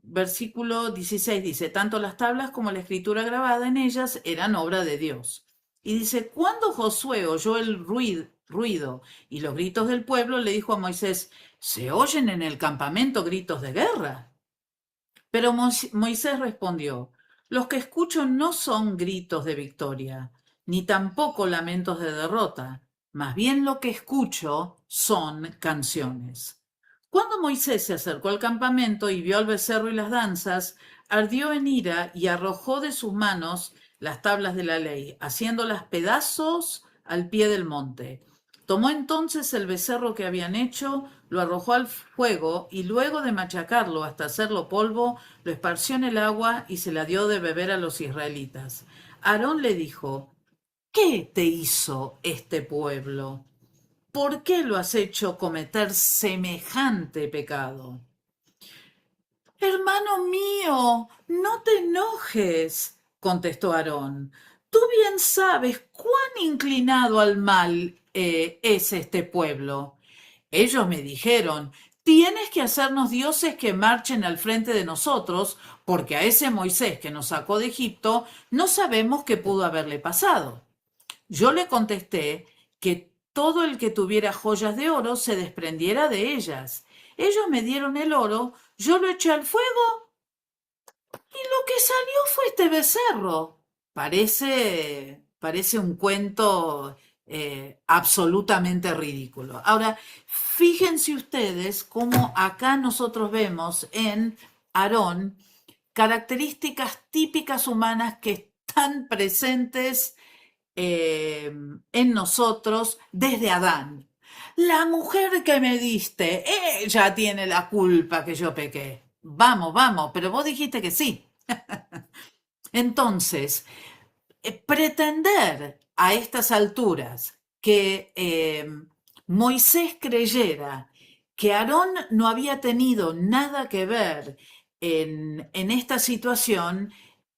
versículo 16 dice, tanto las tablas como la escritura grabada en ellas eran obra de Dios. Y dice, cuando Josué oyó el ruido y los gritos del pueblo, le dijo a Moisés, ¿se oyen en el campamento gritos de guerra? Pero Moisés respondió, los que escucho no son gritos de victoria, ni tampoco lamentos de derrota, más bien lo que escucho son canciones. Cuando Moisés se acercó al campamento y vio al becerro y las danzas, ardió en ira y arrojó de sus manos las tablas de la ley, haciéndolas pedazos al pie del monte. Tomó entonces el becerro que habían hecho, lo arrojó al fuego y luego de machacarlo hasta hacerlo polvo, lo esparció en el agua y se la dio de beber a los israelitas. Aarón le dijo, ¿qué te hizo este pueblo? ¿Por qué lo has hecho cometer semejante pecado? Hermano mío, no te enojes, contestó Aarón. Tú bien sabes cuán inclinado al mal es este pueblo. Ellos me dijeron, tienes que hacernos dioses que marchen al frente de nosotros, porque a ese Moisés que nos sacó de Egipto no sabemos qué pudo haberle pasado. Yo le contesté que todo el que tuviera joyas de oro se desprendiera de ellas. Ellos me dieron el oro, yo lo eché al fuego y lo que salió fue este becerro. Parece un cuento absolutamente ridículo. Ahora, fíjense ustedes cómo acá nosotros vemos en Aarón características típicas humanas que están presentes en nosotros desde Adán. La mujer que me diste, ella tiene la culpa que yo pequé. Vamos, vamos, pero vos dijiste que sí. Entonces, pretender a estas alturas que Moisés creyera que Aarón no había tenido nada que ver en esta situación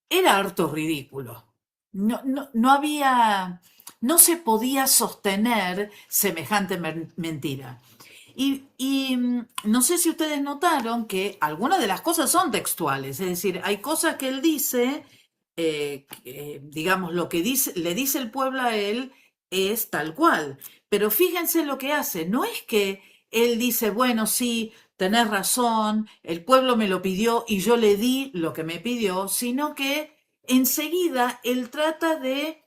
era harto ridículo. No se podía sostener semejante mentira. Y no sé si ustedes notaron que algunas de las cosas son textuales, es decir, hay cosas que él dice, digamos, lo que le dice el pueblo a él es tal cual, pero fíjense lo que hace, no es que él dice, bueno, sí, tenés razón, el pueblo me lo pidió y yo le di lo que me pidió, sino que enseguida él trata de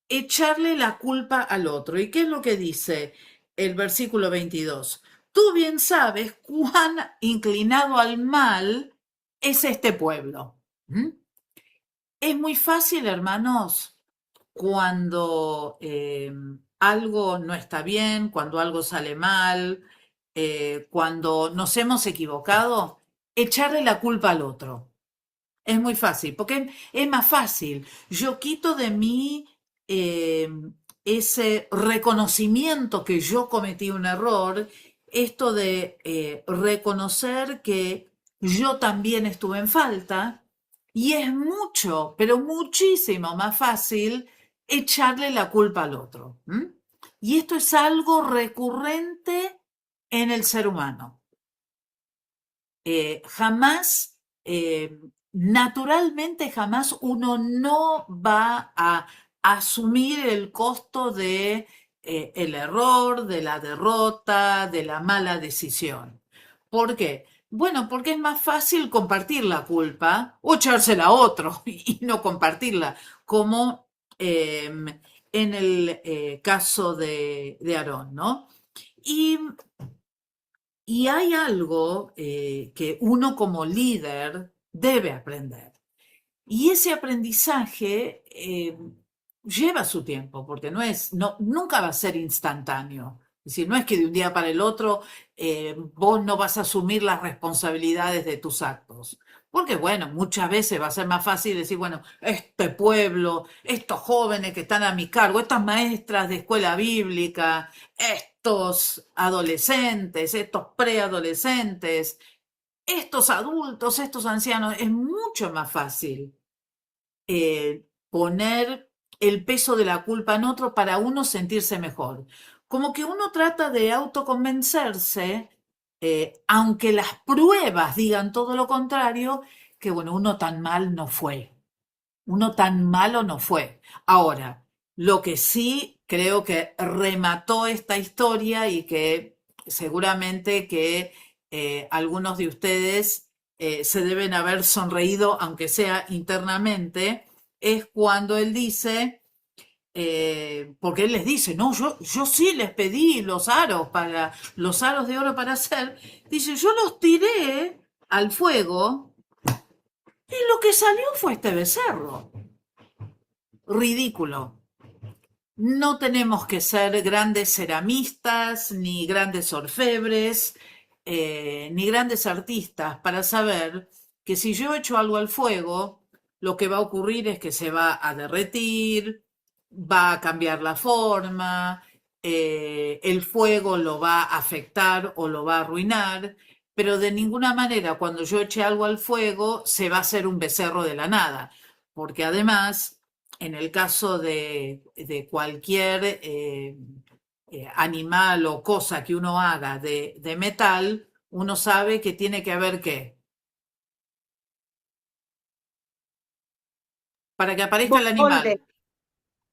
echarle la culpa al otro. ¿Y qué es lo que dice el versículo 22? Tú bien sabes cuán inclinado al mal es este pueblo. ¿Mm? Es muy fácil, hermanos, cuando algo no está bien, cuando algo sale mal, cuando nos hemos equivocado, echarle la culpa al otro. Es muy fácil, porque es más fácil. Yo quito de mí ese reconocimiento que yo cometí un error, esto de reconocer que yo también estuve en falta, y es mucho, pero muchísimo más fácil echarle la culpa al otro. ¿Mm? Y esto es algo recurrente en el ser humano. Jamás, naturalmente jamás uno no va a asumir el costo de el error, de la derrota, de la mala decisión. ¿Por qué? Bueno, porque es más fácil compartir la culpa o echársela a otro y no compartirla, como en el caso de Aarón, ¿no? Y hay algo que uno como líder debe aprender. Y ese aprendizaje lleva su tiempo, porque nunca va a ser instantáneo. Es decir, no es que de un día para el otro vos no vas a asumir las responsabilidades de tus actos. Porque, bueno, muchas veces va a ser más fácil decir, bueno, este pueblo, estos jóvenes que están a mi cargo, estas maestras de escuela bíblica, estos adolescentes, estos preadolescentes, estos adultos, estos ancianos, es mucho más fácil poner el peso de la culpa en otro para uno sentirse mejor. como que uno trata de autoconvencerse, aunque las pruebas digan todo lo contrario, que bueno, uno tan mal no fue. Uno tan malo no fue. Ahora, lo que sí creo que remató esta historia y que seguramente que algunos de ustedes se deben haber sonreído, aunque sea internamente, es cuando él dice, porque él les dice, no, yo sí les pedí los aros de oro para hacer, dice, yo los tiré al fuego y lo que salió fue este becerro. Ridículo. No tenemos que ser grandes ceramistas, ni grandes orfebres, ni grandes artistas para saber que si yo echo algo al fuego, lo que va a ocurrir es que se va a derretir, va a cambiar la forma, el fuego lo va a afectar o lo va a arruinar, pero de ninguna manera cuando yo eche algo al fuego se va a hacer un becerro de la nada, porque además, en el caso de cualquier animal o cosa que uno haga de metal, uno sabe que tiene que haber ¿qué? Para que aparezca el animal. Molde.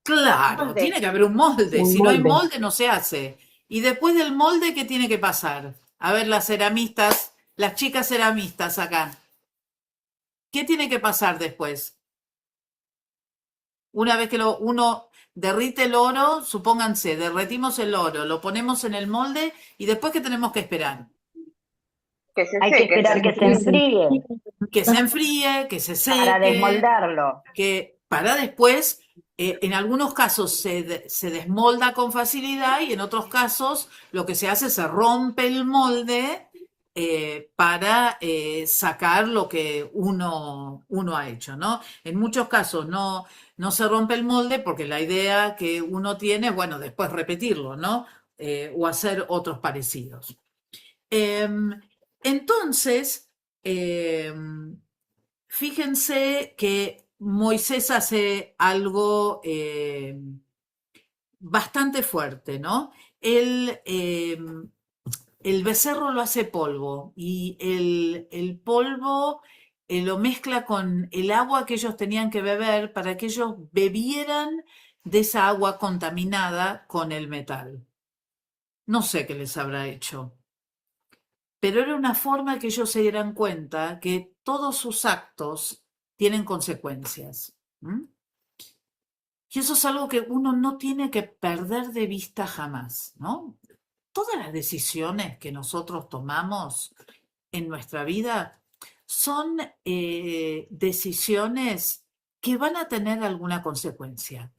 Claro, Molde. tiene que haber un molde. Un Si no hay molde. molde, no se hace. Y después del molde, ¿qué tiene que pasar? A ver, las ceramistas, las chicas ceramistas acá. ¿Qué tiene que pasar después? Una vez que uno derrite el oro, supónganse, derretimos el oro, lo ponemos en el molde y después ¿qué tenemos que esperar? Que se Hay que seque. esperar que se enfríe Que se enfríe, que se para seque, desmoldarlo. que para después, en algunos casos se desmolda con facilidad y en otros casos lo que se hace es se rompe el molde para sacar lo que uno ha hecho, ¿no? En muchos casos no se rompe el molde porque la idea que uno tiene es, bueno, después repetirlo, ¿no? O hacer otros parecidos. Entonces, fíjense que Moisés hace algo bastante fuerte, ¿no? El becerro lo hace polvo y el polvo lo mezcla con el agua que ellos tenían que beber para que ellos bebieran de esa agua contaminada con el metal. No sé qué les habrá hecho, pero era una forma que ellos se dieran cuenta que todos sus actos tienen consecuencias. Y eso es algo que uno no tiene que perder de vista jamás, ¿no? Todas las decisiones que nosotros tomamos en nuestra vida son decisiones que van a tener alguna consecuencia.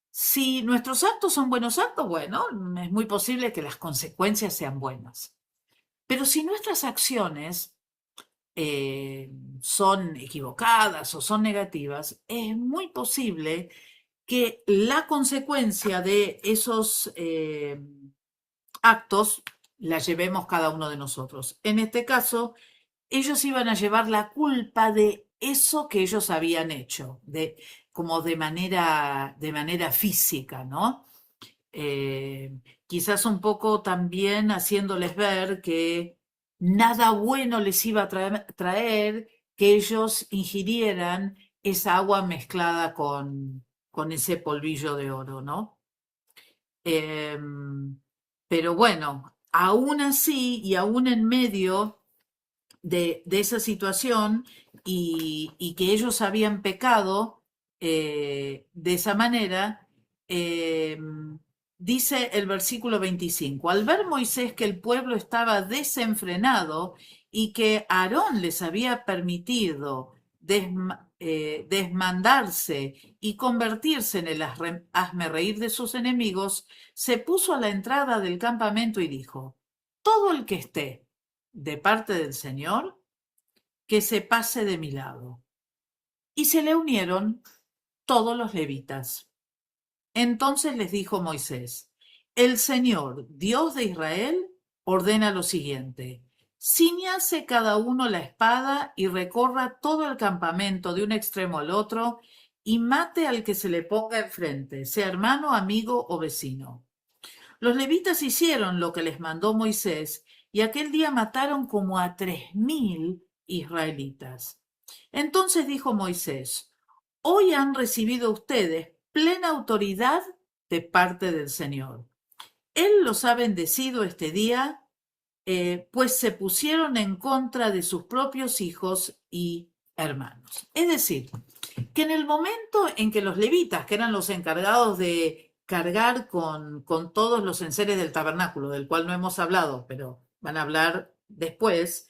Si nuestros actos son buenos actos, bueno, es muy posible que las consecuencias sean buenas. Pero si nuestras acciones son equivocadas o son negativas, es muy posible que la consecuencia de esos actos la llevemos cada uno de nosotros. En este caso, ellos iban a llevar la culpa de eso que ellos habían hecho, como de manera física, ¿no? Quizás un poco también haciéndoles ver que nada bueno les iba a traer que ellos ingirieran esa agua mezclada con ese polvillo de oro, ¿no? Pero bueno, aún así y aún en medio de esa situación y que ellos habían pecado de esa manera, dice el versículo 25, al ver Moisés que el pueblo estaba desenfrenado y que Aarón les había permitido desmandarse y convertirse en el hazmerreír de sus enemigos, se puso a la entrada del campamento y dijo, todo el que esté de parte del Señor, que se pase de mi lado. Y se le unieron todos los levitas. Entonces les dijo Moisés, el Señor, Dios de Israel, ordena lo siguiente, ciñase cada uno la espada y recorra todo el campamento de un extremo al otro y mate al que se le ponga enfrente, sea hermano, amigo o vecino. Los levitas hicieron lo que les mandó Moisés y aquel día mataron como a 3.000 israelitas. Entonces dijo Moisés: hoy han recibido ustedes plena autoridad de parte del Señor. Él los ha bendecido este día, pues se pusieron en contra de sus propios hijos y hermanos. Es decir, que en el momento en que los levitas, que eran los encargados de cargar con todos los enseres del tabernáculo, del cual no hemos hablado, pero van a hablar después,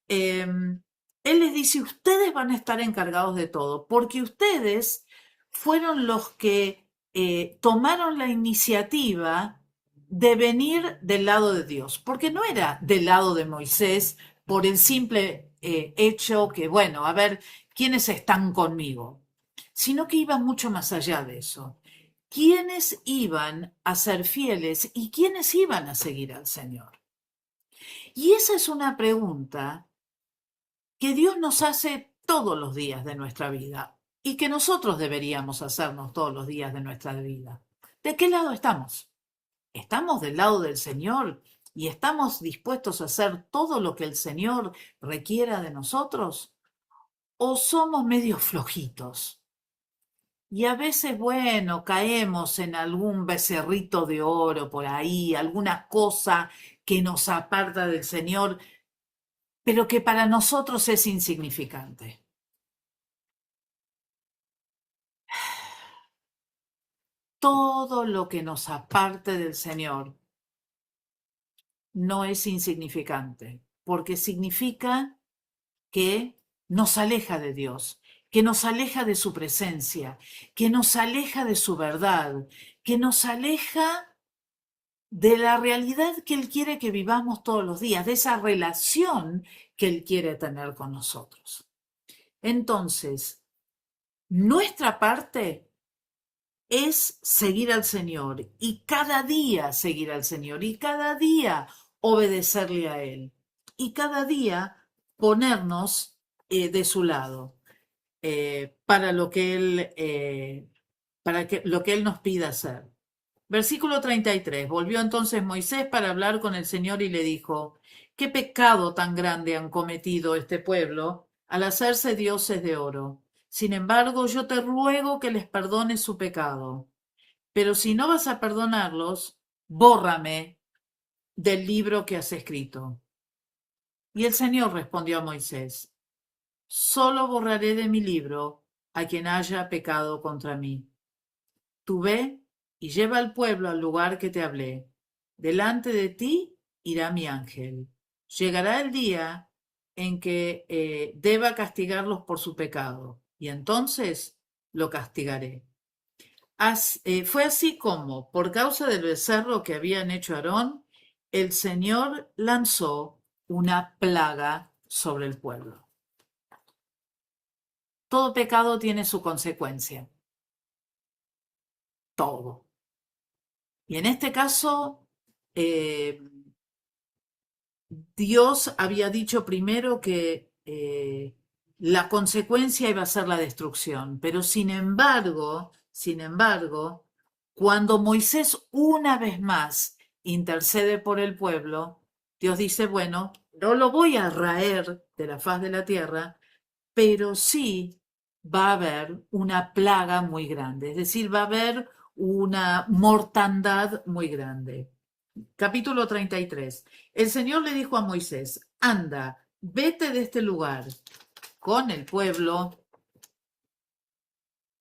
él les dice: ustedes van a estar encargados de todo, porque ustedes fueron los que tomaron la iniciativa de venir del lado de Dios, porque no era del lado de Moisés por el simple hecho que, bueno, a ver, ¿quiénes están conmigo? Sino que iba mucho más allá de eso. ¿Quiénes iban a ser fieles y quiénes iban a seguir al Señor? Y esa es una pregunta que Dios nos hace todos los días de nuestra vida y que nosotros deberíamos hacernos todos los días de nuestra vida. ¿De qué lado estamos? ¿Estamos del lado del Señor y estamos dispuestos a hacer todo lo que el Señor requiera de nosotros? ¿O somos medio flojitos? Y a veces, bueno, caemos en algún becerrito de oro por ahí, alguna cosa que nos aparta del Señor, pero que para nosotros es insignificante. Todo lo que nos aparte del Señor no es insignificante, porque significa que nos aleja de Dios, que nos aleja de su presencia, que nos aleja de su verdad, que nos aleja de la realidad que Él quiere que vivamos todos los días, de esa relación que Él quiere tener con nosotros. Entonces, nuestra parte es seguir al Señor y cada día seguir al Señor y cada día obedecerle a Él y cada día ponernos de su lado para lo que Él, lo que Él nos pida hacer. Versículo 33. Volvió entonces Moisés para hablar con el Señor y le dijo: ¿qué pecado tan grande han cometido este pueblo al hacerse dioses de oro? Sin embargo, yo te ruego que les perdones su pecado. Pero si no vas a perdonarlos, bórrame del libro que has escrito. Y el Señor respondió a Moisés: solo borraré de mi libro a quien haya pecado contra mí. Tú ve y lleva al pueblo al lugar que te hablé. Delante de ti irá mi ángel. Llegará el día en que deba castigarlos por su pecado, y entonces lo castigaré. Fue así como, por causa del becerro que habían hecho Aarón, el Señor lanzó una plaga sobre el pueblo. Todo pecado tiene su consecuencia. Todo. Y en este caso, Dios había dicho primero que la consecuencia iba a ser la destrucción, pero sin embargo, cuando Moisés una vez más intercede por el pueblo, Dios dice: bueno, no lo voy a raer de la faz de la tierra, pero sí va a haber una plaga muy grande, es decir, va a haber una mortandad muy grande. Capítulo 33. El Señor le dijo a Moisés: anda, vete de este lugar con el pueblo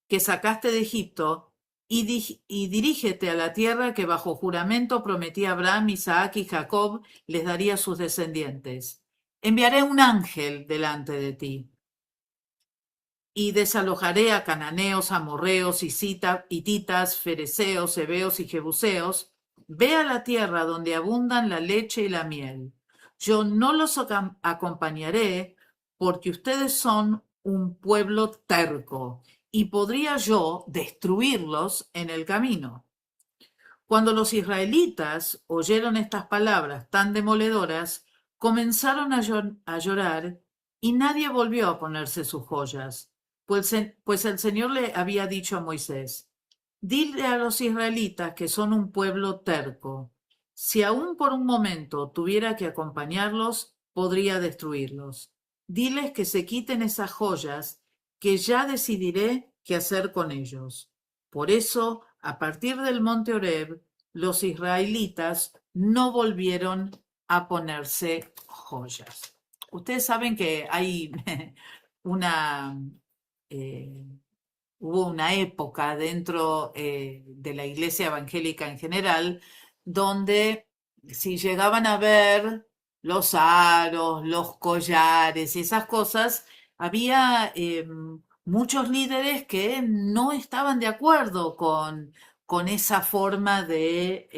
que sacaste de Egipto y dirígete a la tierra que bajo juramento prometí a Abraham, Isaac y Jacob les daría a sus descendientes. Enviaré un ángel delante de ti y desalojaré a cananeos, amorreos, hititas, fereceos, heveos y jebuseos. Ve a la tierra donde abundan la leche y la miel. Yo no los acompañaré porque ustedes son un pueblo terco y podría yo destruirlos en el camino. Cuando los israelitas oyeron estas palabras tan demoledoras, comenzaron a llorar y nadie volvió a ponerse sus joyas, pues el Señor le había dicho a Moisés: Dile a los israelitas que son un pueblo terco. Si aún por un momento tuviera que acompañarlos, podría destruirlos. Diles que se quiten esas joyas, que ya decidiré qué hacer con ellos. Por eso, a partir del monte Horeb, los israelitas no volvieron a ponerse joyas. Ustedes saben que hay una... hubo una época dentro de la iglesia evangélica en general donde si llegaban a ver los aros, los collares y esas cosas, había muchos líderes que no estaban de acuerdo con esa forma de,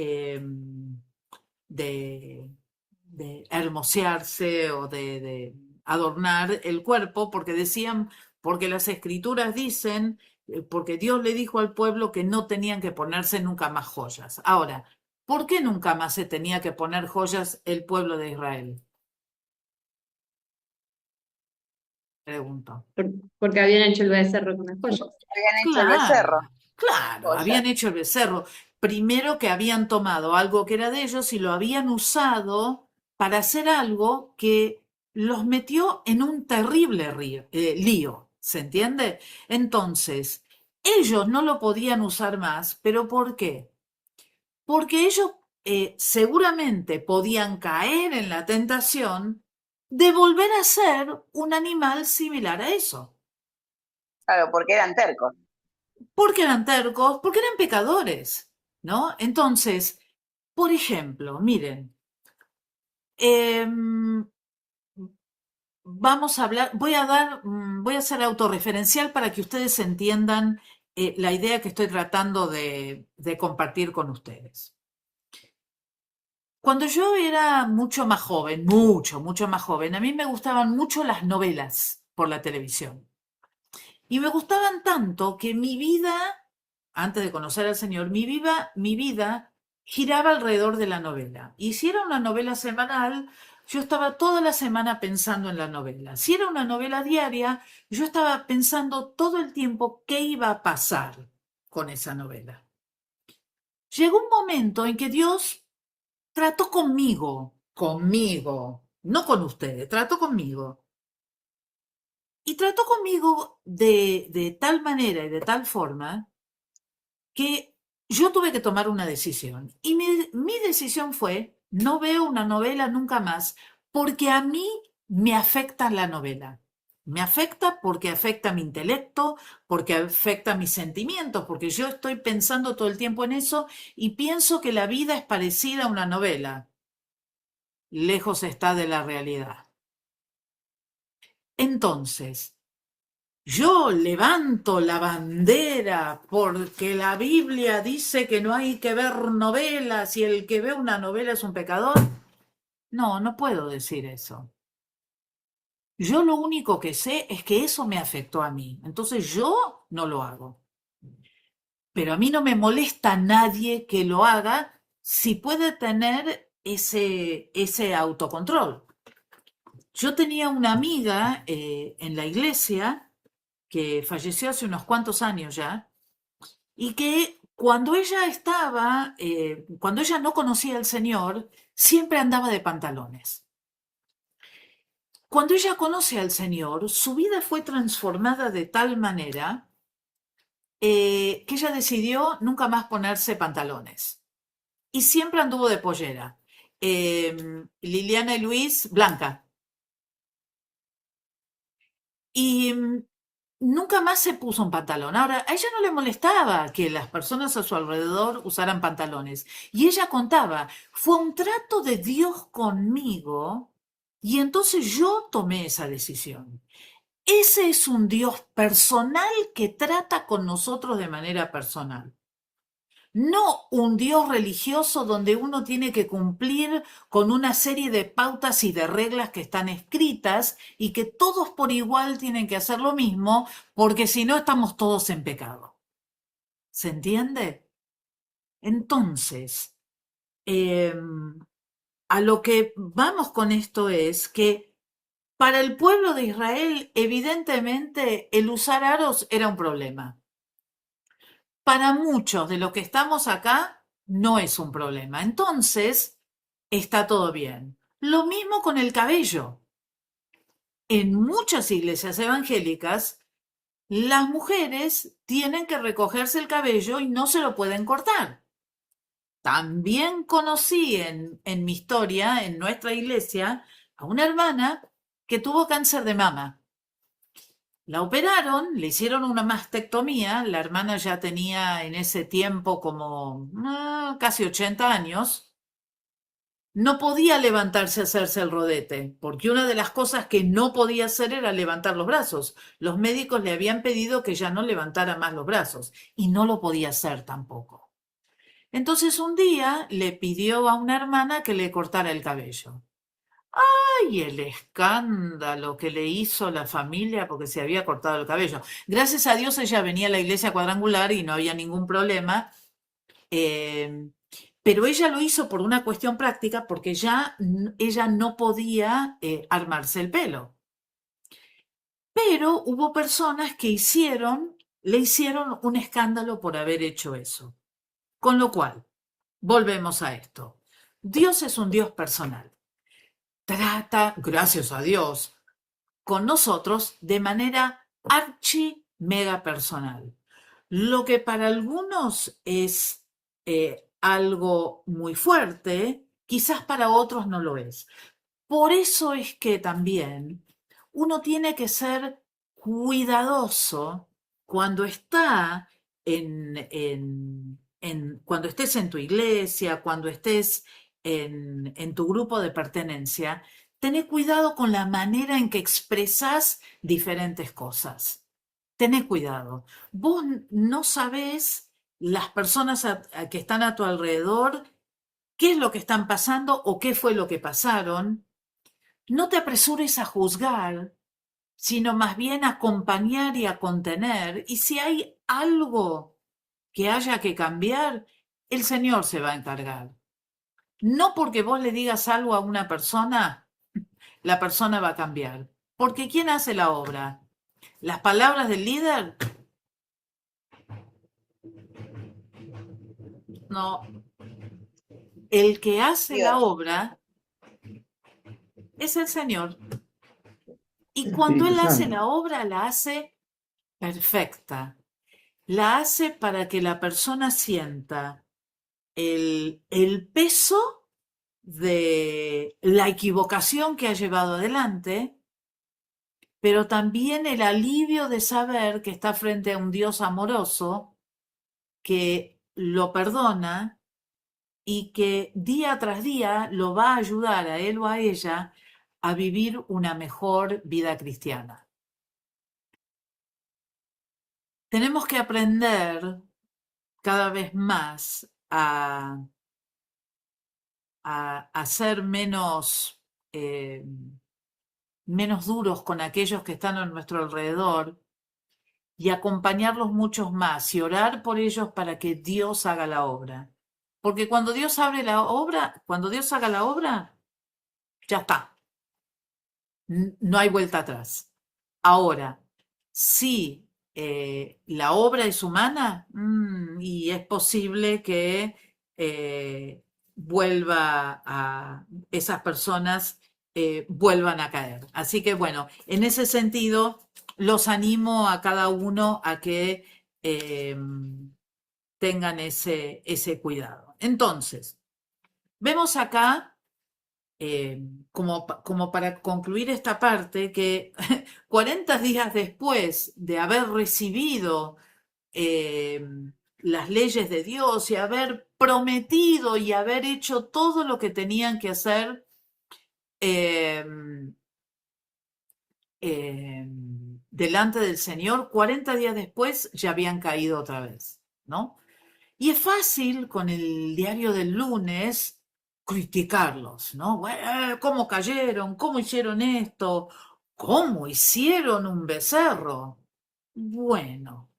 de hermosearse o de adornar el cuerpo, porque decían, porque las escrituras dicen, porque Dios le dijo al pueblo que no tenían que ponerse nunca más joyas. Ahora, ¿por qué nunca más se tenía que poner joyas el pueblo de Israel? Pregunto. Porque habían hecho el becerro con las joyas. Habían hecho el becerro. Claro, Joya. habían hecho el becerro. Primero que habían tomado algo que era de ellos y lo habían usado para hacer algo que los metió en un terrible lío, ¿se entiende? Entonces, ellos no lo podían usar más, ¿pero por qué? Porque ellos seguramente podían caer en la tentación de volver a ser un animal similar a eso. Claro, porque eran tercos. Porque eran tercos, porque eran pecadores, ¿no? Entonces, por ejemplo, miren, vamos a hablar, voy a ser autorreferencial para que ustedes entiendan la idea que estoy tratando de compartir con ustedes. Cuando yo era mucho más joven, mucho más joven, a mí me gustaban mucho las novelas por la televisión. Y me gustaban tanto que mi vida, antes de conocer al Señor, mi vida giraba alrededor de la novela. Y si era una novela semanal, yo estaba toda la semana pensando en la novela. Si era una novela diaria, yo estaba pensando todo el tiempo qué iba a pasar con esa novela. Llegó un momento en que Dios trató conmigo, no con ustedes, trató conmigo. Y trató conmigo de tal manera y de tal forma que yo tuve que tomar una decisión. Y mi decisión fue, no veo una novela nunca más, porque a mí me afecta la novela. Me afecta porque afecta mi intelecto, porque afecta mis sentimientos, porque yo estoy pensando todo el tiempo en eso y pienso que la vida es parecida a una novela. Lejos está de la realidad. Entonces, yo levanto la bandera porque la Biblia dice que no hay que ver novelas y el que ve una novela es un pecador. No, no puedo decir eso. Yo lo único que sé es que eso me afectó a mí. Entonces yo no lo hago. Pero a mí no me molesta nadie que lo haga si puede tener ese autocontrol. Yo tenía una amiga en la iglesia que falleció hace unos cuantos años ya, y que cuando ella cuando ella no conocía al Señor, siempre andaba de pantalones. Cuando ella conoce al Señor, su vida fue transformada de tal manera que ella decidió nunca más ponerse pantalones. Y siempre anduvo de pollera. Liliana y Luis, blanca. Y nunca más se puso un pantalón. Ahora, a ella no le molestaba que las personas a su alrededor usaran pantalones. Y ella contaba, fue un trato de Dios conmigo y entonces yo tomé esa decisión. Ese es un Dios personal que trata con nosotros de manera personal. No un Dios religioso donde uno tiene que cumplir con una serie de pautas y de reglas que están escritas y que todos por igual tienen que hacer lo mismo, porque si no estamos todos en pecado. ¿Se entiende? Entonces, a lo que vamos con esto es que para el pueblo de Israel, evidentemente, el usar aros era un problema. para muchos de los que estamos acá no es un problema. Entonces, está todo bien. Lo mismo con el cabello. En muchas iglesias evangélicas, las mujeres tienen que recogerse el cabello y no se lo pueden cortar. También conocí en mi historia, en nuestra iglesia, a una hermana que tuvo cáncer de mama. La operaron, le hicieron una mastectomía, la hermana ya tenía en ese tiempo como casi 80 años. No podía levantarse a hacerse el rodete, porque una de las cosas que no podía hacer era levantar los brazos. Los médicos le habían pedido que ya no levantara más los brazos, y no lo podía hacer tampoco. Entonces un día le pidió a una hermana que le cortara el cabello. ¡Ay, el escándalo que le hizo la familia porque se había cortado el cabello! Gracias a Dios ella venía a la iglesia cuadrangular y no había ningún problema. Pero ella lo hizo por una cuestión práctica porque ya ella no podía armarse el pelo. Pero hubo personas que le hicieron un escándalo por haber hecho eso. Con lo cual, volvemos a esto. Dios es un Dios personal. Trata, gracias a Dios, con nosotros de manera mega personal. Lo que para algunos es algo muy fuerte, quizás para otros no lo es. Por eso es que también uno tiene que ser cuidadoso cuando está cuando estés en tu iglesia, cuando estés en tu grupo de pertenencia. Tené cuidado con la manera en que expresas diferentes cosas. Tené cuidado. Vos no sabés las personas que están a tu alrededor, qué es lo que están pasando o qué fue lo que pasaron. No te apresures a juzgar, sino más bien a acompañar y a contener. Y si hay algo que haya que cambiar, el Señor se va a encargar. No porque vos le digas algo a una persona, la persona va a cambiar. Porque ¿quién hace la obra? ¿Las palabras del líder? No. El que hace la obra es el Señor. Y cuando Él hace la obra, la hace perfecta. La hace para que la persona sienta el peso de la equivocación que ha llevado adelante, pero también el alivio de saber que está frente a un Dios amoroso que lo perdona y que día tras día lo va a ayudar a él o a ella a vivir una mejor vida cristiana. Tenemos que aprender cada vez más a ser menos duros con aquellos que están a nuestro alrededor y acompañarlos muchos más y orar por ellos para que Dios haga la obra. Porque cuando Dios haga la obra, ya está. No hay vuelta atrás. Ahora, si la obra es humana, y es posible que esas personas vuelvan a caer. Así que bueno, en ese sentido, los animo a cada uno a que tengan ese cuidado. Entonces, vemos acá, como para concluir esta parte, que 40 días después de haber recibido las leyes de Dios y haber prometido y haber hecho todo lo que tenían que hacer, delante del Señor, 40 días después ya habían caído otra vez, ¿no? Y es fácil con el diario del lunes criticarlos, ¿no? Bueno, ¿cómo cayeron? ¿Cómo hicieron esto? ¿Cómo hicieron un becerro? Bueno,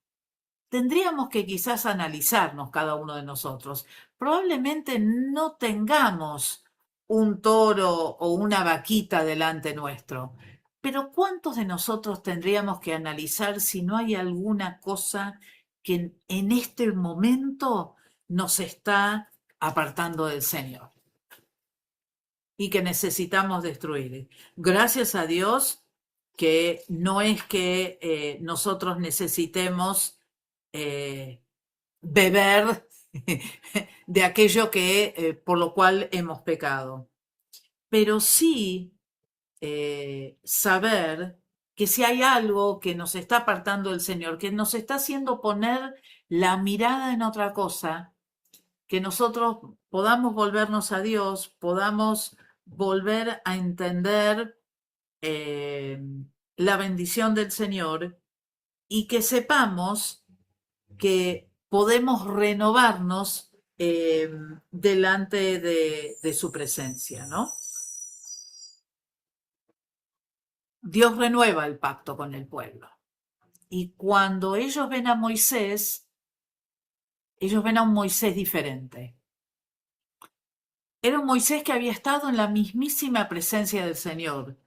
tendríamos que quizás analizarnos cada uno de nosotros. Probablemente no tengamos un toro o una vaquita delante nuestro, pero ¿cuántos de nosotros tendríamos que analizar si no hay alguna cosa que en este momento nos está apartando del Señor y que necesitamos destruir. Gracias a Dios que no es que nosotros necesitemos beber de aquello que por lo cual hemos pecado, pero sí saber que si hay algo que nos está apartando del Señor, que nos está haciendo poner la mirada en otra cosa, que nosotros podamos volvernos a Dios, podamos volver a entender la bendición del Señor y que sepamos que podemos renovarnos delante de su presencia, ¿no? Dios renueva el pacto con el pueblo. Y cuando ellos ven a Moisés, ellos ven a un Moisés diferente. Era un Moisés que había estado en la mismísima presencia del Señor.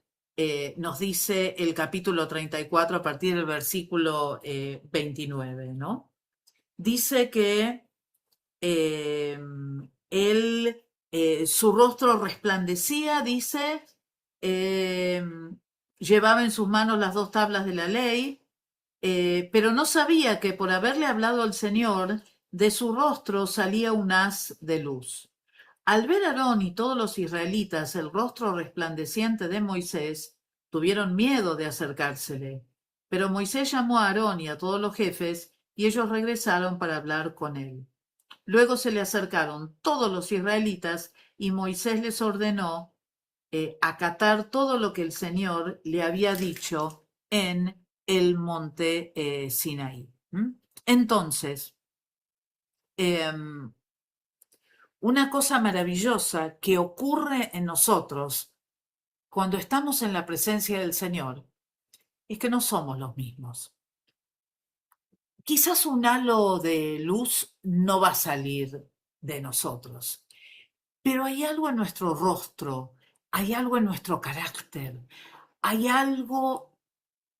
Nos dice el capítulo 34 a partir del versículo 29, ¿no? Dice que él, su rostro resplandecía, dice, llevaba en sus manos las 2 tablas de la ley, pero no sabía que por haberle hablado al Señor, de su rostro salía un haz de luz. Al ver a Aarón y todos los israelitas el rostro resplandeciente de Moisés, tuvieron miedo de acercársele. Pero Moisés llamó a Aarón y a todos los jefes, y ellos regresaron para hablar con él. Luego se le acercaron todos los israelitas, y Moisés les ordenó acatar todo lo que el Señor le había dicho en el monte Sinaí. Entonces, una cosa maravillosa que ocurre en nosotros cuando estamos en la presencia del Señor es que no somos los mismos. Quizás un halo de luz no va a salir de nosotros, pero hay algo en nuestro rostro, hay algo en nuestro carácter, hay algo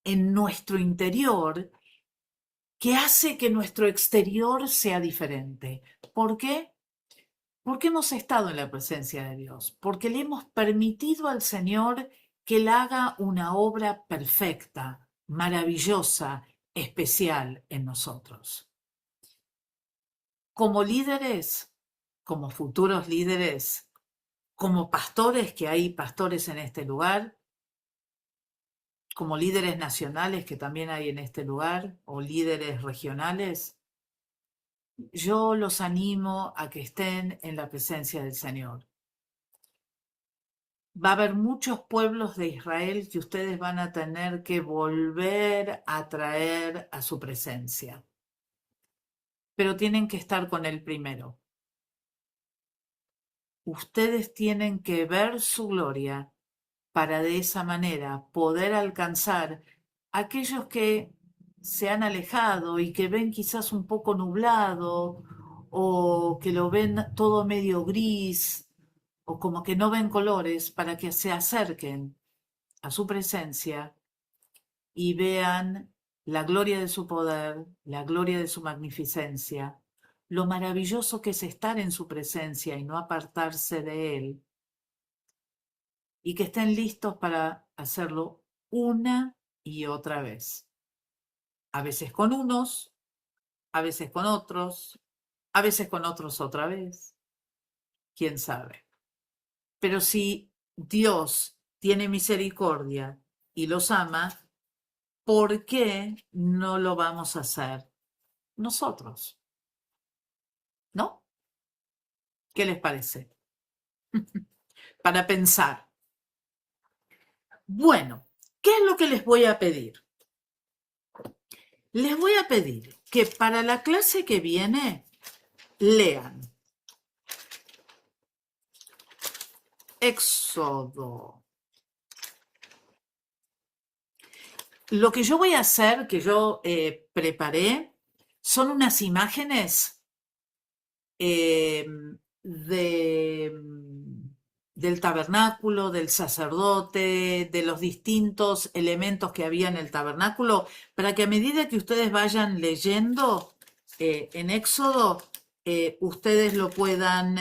en nuestro interior que hace que nuestro exterior sea diferente. ¿Por qué? Porque hemos estado en la presencia de Dios, porque le hemos permitido al Señor que Él haga una obra perfecta, maravillosa, especial en nosotros. Como líderes, como futuros líderes, como pastores, que hay pastores en este lugar, como líderes nacionales que también hay en este lugar, o líderes regionales, yo los animo a que estén en la presencia del Señor. Va a haber muchos pueblos de Israel que ustedes van a tener que volver a traer a su presencia. Pero tienen que estar con Él primero. Ustedes tienen que ver su gloria para de esa manera poder alcanzar a aquellos que se han alejado y que ven quizás un poco nublado o que lo ven todo medio gris o como que no ven colores, para que se acerquen a su presencia y vean la gloria de su poder, la gloria de su magnificencia, lo maravilloso que es estar en su presencia y no apartarse de Él, y que estén listos para hacerlo una y otra vez. A veces con unos, a veces con otros, a veces con otros otra vez. ¿Quién sabe? Pero si Dios tiene misericordia y los ama, ¿por qué no lo vamos a hacer nosotros? ¿No? ¿Qué les parece? Para pensar. Bueno, ¿qué es lo que les voy a pedir? Les voy a pedir que para la clase que viene lean Éxodo. Lo que yo voy a hacer, que yo preparé, son unas imágenes del tabernáculo, del sacerdote, de los distintos elementos que había en el tabernáculo, para que a medida que ustedes vayan leyendo, en Éxodo, ustedes los puedan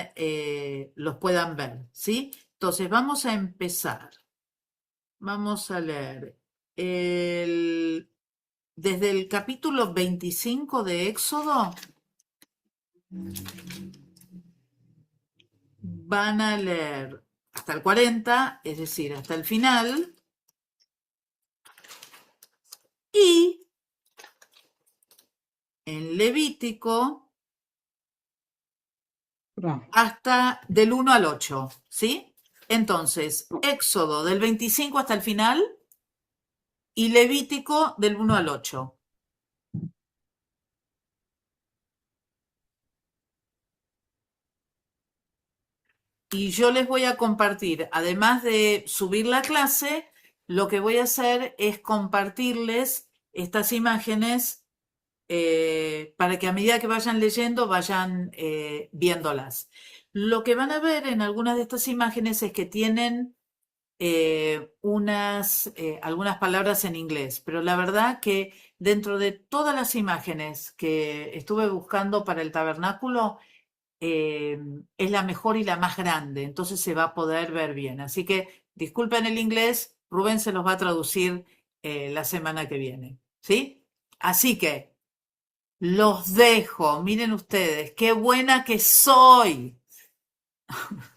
ver, ¿sí? Entonces, vamos a empezar. Vamos a leer desde el capítulo 25 de Éxodo. Van a leer hasta el 40, es decir, hasta el final. Y en Levítico hasta del 1 al 8, ¿sí? Entonces, Éxodo del 25 hasta el final y Levítico del 1 al 8. Y yo les voy a compartir, además de subir la clase, lo que voy a hacer es compartirles estas imágenes para que a medida que vayan leyendo vayan viéndolas. Lo que van a ver en algunas de estas imágenes es que tienen algunas palabras en inglés, pero la verdad que dentro de todas las imágenes que estuve buscando para el tabernáculo, es la mejor y la más grande, entonces se va a poder ver bien. Así que disculpen el inglés, Rubén se los va a traducir la semana que viene, ¿sí? Así que los dejo, miren ustedes, qué buena que soy.